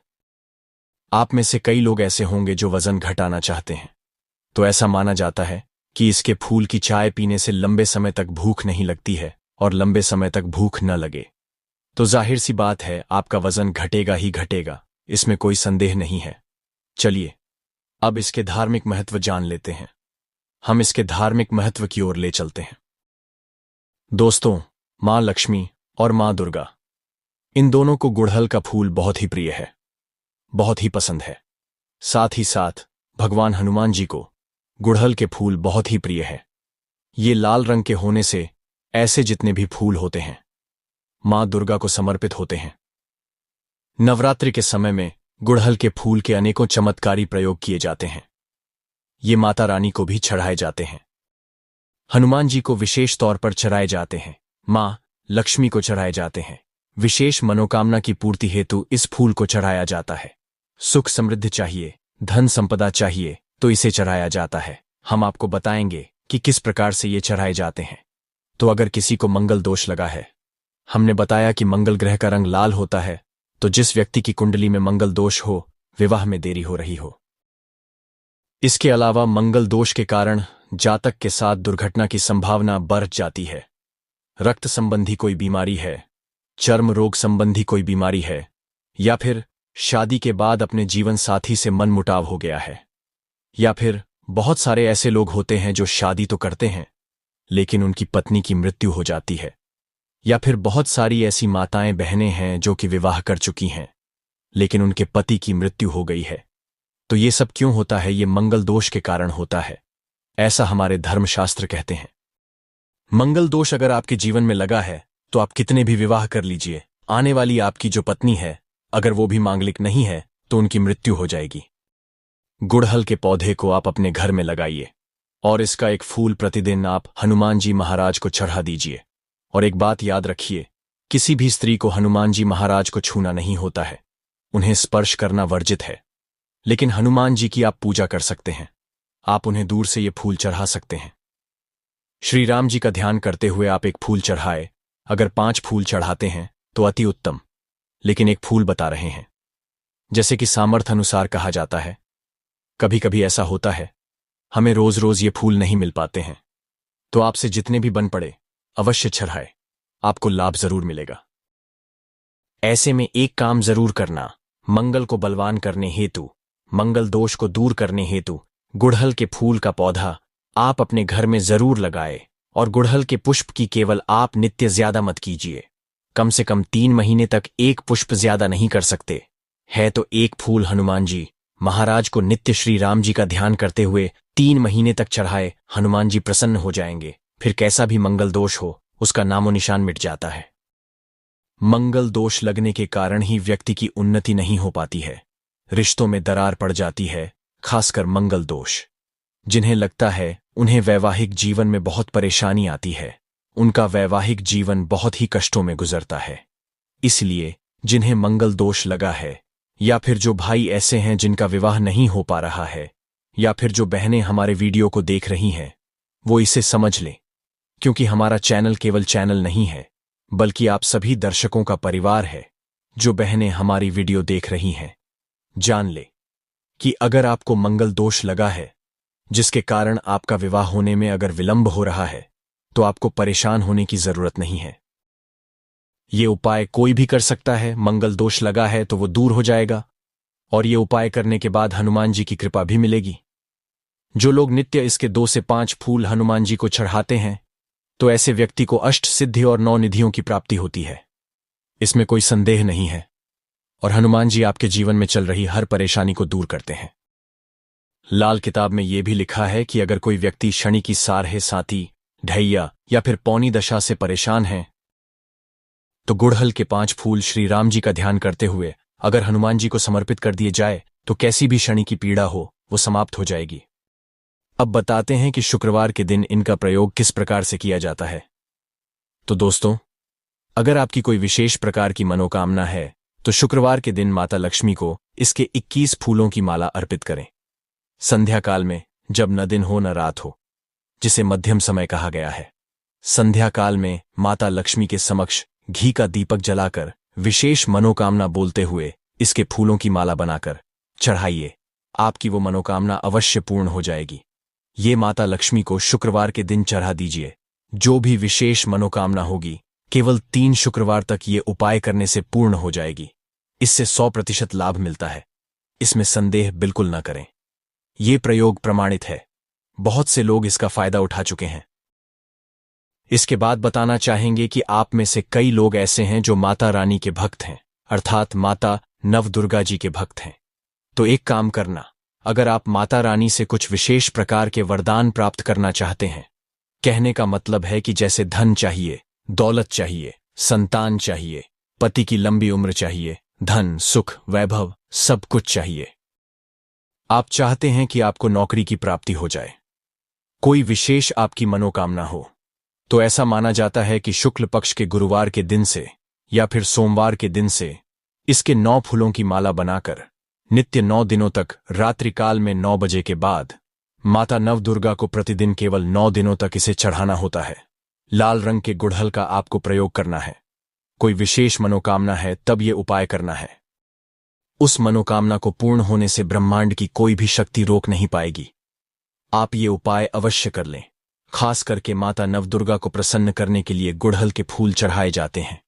आप में से कई लोग ऐसे होंगे जो वजन घटाना चाहते हैं, तो ऐसा माना जाता है कि इसके फूल की चाय पीने से लंबे समय तक भूख नहीं लगती है, और लंबे समय तक भूख न लगे तो जाहिर सी बात है आपका वजन घटेगा ही घटेगा, इसमें कोई संदेह नहीं है। चलिए अब इसके धार्मिक महत्व जान लेते हैं। हम इसके धार्मिक महत्व की ओर ले चलते हैं। दोस्तों, मां लक्ष्मी और मां दुर्गा, इन दोनों को गुड़हल का फूल बहुत ही प्रिय है, बहुत ही पसंद है। साथ ही साथ भगवान हनुमान जी को गुड़हल के फूल बहुत ही प्रिय है। ये लाल रंग के होने से ऐसे जितने भी फूल होते हैं मां दुर्गा को समर्पित होते हैं। नवरात्रि के समय में गुड़हल के फूल के अनेकों चमत्कारी प्रयोग किए जाते हैं। ये माता रानी को भी चढ़ाए जाते हैं। हनुमान जी को विशेष तौर पर चढ़ाए जाते हैं। मां लक्ष्मी को चढ़ाए जाते हैं। विशेष मनोकामना की पूर्ति हेतु इस फूल को चढ़ाया जाता है। सुख समृद्धि चाहिए, धन संपदा चाहिए तो इसे चढ़ाया जाता है। हम आपको बताएंगे कि किस प्रकार से ये चढ़ाए जाते हैं। तो अगर किसी को मंगल दोष लगा है, हमने बताया कि मंगल ग्रह का रंग लाल होता है, तो जिस व्यक्ति की कुंडली में मंगल दोष हो, विवाह में देरी हो रही हो। इसके अलावा मंगल दोष के कारण जातक के साथ दुर्घटना की संभावना बढ़ जाती है। रक्त संबंधी कोई बीमारी है, चर्म रोग संबंधी कोई बीमारी है, या फिर शादी के बाद अपने जीवन साथी से मनमुटाव हो गया है, या फिर बहुत सारे ऐसे लोग होते हैं जो शादी तो करते हैं लेकिन उनकी पत्नी की मृत्यु हो जाती है, या फिर बहुत सारी ऐसी माताएं बहनें हैं जो कि विवाह कर चुकी हैं लेकिन उनके पति की मृत्यु हो गई है। तो ये सब क्यों होता है? ये मंगल दोष के कारण होता है, ऐसा हमारे धर्मशास्त्र कहते हैं। मंगल दोष अगर आपके जीवन में लगा है तो आप कितने भी विवाह कर लीजिए, आने वाली आपकी जो पत्नी है अगर वो भी मांगलिक नहीं है तो उनकी मृत्यु हो जाएगी। गुड़हल के पौधे को आप अपने घर में लगाइए और इसका एक फूल प्रतिदिन आप हनुमान जी महाराज को चढ़ा दीजिए। और एक बात याद रखिए, किसी भी स्त्री को हनुमान जी महाराज को छूना नहीं होता है, उन्हें स्पर्श करना वर्जित है। लेकिन हनुमान जी की आप पूजा कर सकते हैं, आप उन्हें दूर से ये फूल चढ़ा सकते हैं। श्री राम जी का ध्यान करते हुए आप एक फूल चढ़ाए। अगर 5 फूल चढ़ाते हैं तो अति उत्तम, लेकिन एक फूल बता रहे हैं, जैसे कि सामर्थ्य अनुसार कहा जाता है। कभी कभी ऐसा होता है, हमें रोज रोज ये फूल नहीं मिल पाते हैं, तो आपसे जितने भी बन पड़े अवश्य चढ़ाए, आपको लाभ जरूर मिलेगा। ऐसे में एक काम जरूर करना, मंगल को बलवान करने हेतु, मंगल दोष को दूर करने हेतु गुड़हल के फूल का पौधा आप अपने घर में जरूर लगाए, और गुड़हल के पुष्प की केवल आप नित्य ज्यादा मत कीजिए। कम से कम 3 महीने तक एक पुष्प ज्यादा नहीं कर सकते है, तो एक फूल हनुमान जी महाराज को नित्य श्री राम जी का ध्यान करते हुए 3 महीने तक चढ़ाए, हनुमान जी प्रसन्न हो जाएंगे। फिर कैसा भी मंगल दोष हो, उसका नामो निशान मिट जाता है। मंगल दोष लगने के कारण ही व्यक्ति की उन्नति नहीं हो पाती है, रिश्तों में दरार पड़ जाती है, खासकर मंगल दोष। जिन्हें लगता है उन्हें वैवाहिक जीवन में बहुत परेशानी आती है, उनका वैवाहिक जीवन बहुत ही कष्टों में गुजरता है। इसलिए जिन्हें मंगल दोष लगा है, या फिर जो भाई ऐसे हैं जिनका विवाह नहीं हो पा रहा है, या फिर जो बहनें हमारे वीडियो को देख रही हैं, वो इसे समझ लें, क्योंकि हमारा चैनल केवल चैनल नहीं है, बल्कि आप सभी दर्शकों का परिवार है। जो बहनें हमारी वीडियो देख रही हैं, जान ले कि अगर आपको मंगल दोष लगा है, जिसके कारण आपका विवाह होने में अगर विलंब हो रहा है, तो आपको परेशान होने की जरूरत नहीं है। ये उपाय कोई भी कर सकता है। मंगल दोष लगा है तो वो दूर हो जाएगा, और ये उपाय करने के बाद हनुमान जी की कृपा भी मिलेगी। जो लोग नित्य इसके 2 से 5 फूल हनुमान जी को चढ़ाते हैं, तो ऐसे व्यक्ति को अष्ट सिद्धि और 9 निधियों की प्राप्ति होती है, इसमें कोई संदेह नहीं है। और हनुमान जी आपके जीवन में चल रही हर परेशानी को दूर करते हैं। लाल किताब में यह भी लिखा है कि अगर कोई व्यक्ति शनि की सारहे साती, ढैया या फिर पौनी दशा से परेशान है, तो गुड़हल के 5 फूल श्री राम जी का ध्यान करते हुए अगर हनुमान जी को समर्पित कर दिए जाए, तो कैसी भी शनि की पीड़ा हो वो समाप्त हो जाएगी। अब बताते हैं कि शुक्रवार के दिन इनका प्रयोग किस प्रकार से किया जाता है। तो दोस्तों, अगर आपकी कोई विशेष प्रकार की मनोकामना है, तो शुक्रवार के दिन माता लक्ष्मी को इसके 21 फूलों की माला अर्पित करें। संध्या काल में, जब न दिन हो न रात हो, जिसे मध्यम समय कहा गया है, संध्या काल में माता लक्ष्मी के समक्ष घी का दीपक जलाकर विशेष मनोकामना बोलते हुए इसके फूलों की माला बनाकर चढ़ाइए। आपकी वो मनोकामना अवश्य पूर्ण हो जाएगी। ये माता लक्ष्मी को शुक्रवार के दिन चढ़ा दीजिए। जो भी विशेष मनोकामना होगी, केवल 3 शुक्रवार तक ये उपाय करने से पूर्ण हो जाएगी। इससे 100% लाभ मिलता है, इसमें संदेह बिल्कुल न करें। ये प्रयोग प्रमाणित है, बहुत से लोग इसका फायदा उठा चुके हैं। इसके बाद बताना चाहेंगे कि आप में से कई लोग ऐसे हैं जो माता रानी के भक्त हैं, अर्थात माता नवदुर्गा जी के भक्त हैं। तो एक काम करना, अगर आप माता रानी से कुछ विशेष प्रकार के वरदान प्राप्त करना चाहते हैं, कहने का मतलब है कि जैसे धन चाहिए, दौलत चाहिए, संतान चाहिए, पति की लंबी उम्र चाहिए, धन, सुख, वैभव, सब कुछ चाहिए, आप चाहते हैं कि आपको नौकरी की प्राप्ति हो जाए, कोई विशेष आपकी मनोकामना हो, तो ऐसा माना जाता है कि शुक्ल पक्ष के गुरुवार के दिन से या फिर सोमवार के दिन से इसके 9 फूलों की माला बनाकर नित्य 9 दिनों तक रात्रिकाल में 9 बजे के बाद माता नवदुर्गा को प्रतिदिन केवल 9 दिनों तक इसे चढ़ाना होता है। लाल रंग के गुड़हल का आपको प्रयोग करना है। कोई विशेष मनोकामना है तब ये उपाय करना है। उस मनोकामना को पूर्ण होने से ब्रह्मांड की कोई भी शक्ति रोक नहीं पाएगी। आप ये उपाय अवश्य कर लें। खास करके माता नवदुर्गा को प्रसन्न करने के लिए गुड़हल के फूल चढ़ाए जाते हैं।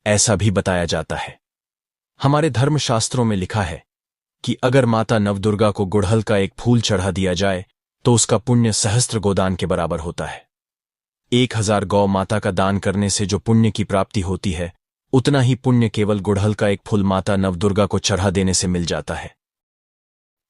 ऐसा भी बताया जाता है, हमारे धर्मशास्त्रों में लिखा है कि अगर माता नवदुर्गा को गुड़हल का एक फूल चढ़ा दिया जाए तो उसका पुण्य सहस्त्र गोदान के बराबर होता है। 1000 गौ माता का दान करने से जो पुण्य की प्राप्ति होती है, उतना ही पुण्य केवल गुड़हल का एक फूल माता नवदुर्गा को चढ़ा देने से मिल जाता है।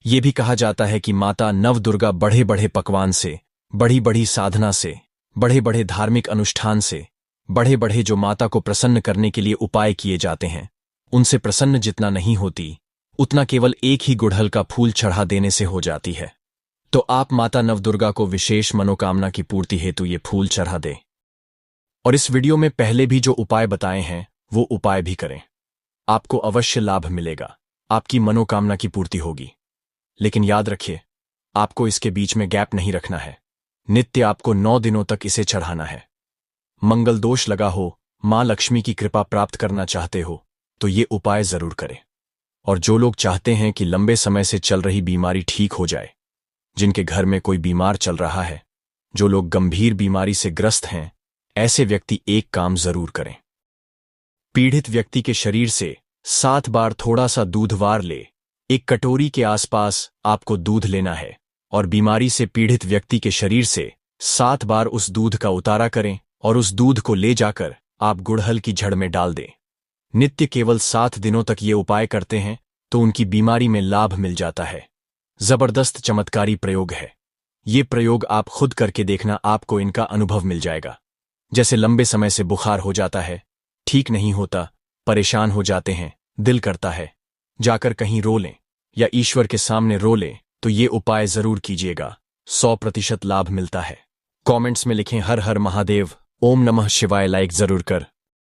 ये भी कहा जाता है कि माता नवदुर्गा बड़े बड़े पकवान से, बड़ी बड़ी साधना से, बड़े बड़े धार्मिक अनुष्ठान से, बड़े बड़े जो माता को प्रसन्न करने के लिए उपाय किए जाते हैं, उनसे प्रसन्न जितना नहीं होती, उतना केवल एक ही गुड़हल का फूल चढ़ा देने से हो जाती है। तो आप माता नवदुर्गा को विशेष मनोकामना की पूर्ति हेतु ये फूल चढ़ा दें। और इस वीडियो में पहले भी जो उपाय बताए हैं वो उपाय भी करें, आपको अवश्य लाभ मिलेगा, आपकी मनोकामना की पूर्ति होगी। लेकिन याद रखिए, आपको इसके बीच में गैप नहीं रखना है। नित्य आपको 9 दिनों तक इसे चढ़ाना है। मंगल दोष लगा हो, मां लक्ष्मी की कृपा प्राप्त करना चाहते हो, तो ये उपाय जरूर करें। और जो लोग चाहते हैं कि लंबे समय से चल रही बीमारी ठीक हो जाए, जिनके घर में कोई बीमार चल रहा है, जो लोग गंभीर बीमारी से ग्रस्त हैं, ऐसे व्यक्ति एक काम जरूर करें। पीड़ित व्यक्ति के शरीर से 7 बार थोड़ा सा दूध वार ले। एक कटोरी के आसपास आपको दूध लेना है और बीमारी से पीड़ित व्यक्ति के शरीर से 7 बार उस दूध का उतारा करें और उस दूध को ले जाकर आप गुड़हल की जड़ में डाल दें। नित्य केवल 7 दिनों तक ये उपाय करते हैं तो उनकी बीमारी में लाभ मिल जाता है। जबरदस्त चमत्कारी प्रयोग है। ये प्रयोग आप खुद करके देखना, आपको इनका अनुभव मिल जाएगा। जैसे लंबे समय से बुखार हो जाता है, ठीक नहीं होता, परेशान हो जाते हैं, दिल करता है जाकर कहीं रो लें या ईश्वर के सामने रो लें, तो ये उपाय जरूर कीजिएगा। 100% लाभ मिलता है। कमेंट्स में लिखें हर हर महादेव, ओम नमः शिवाय, लाइक जरूर कर।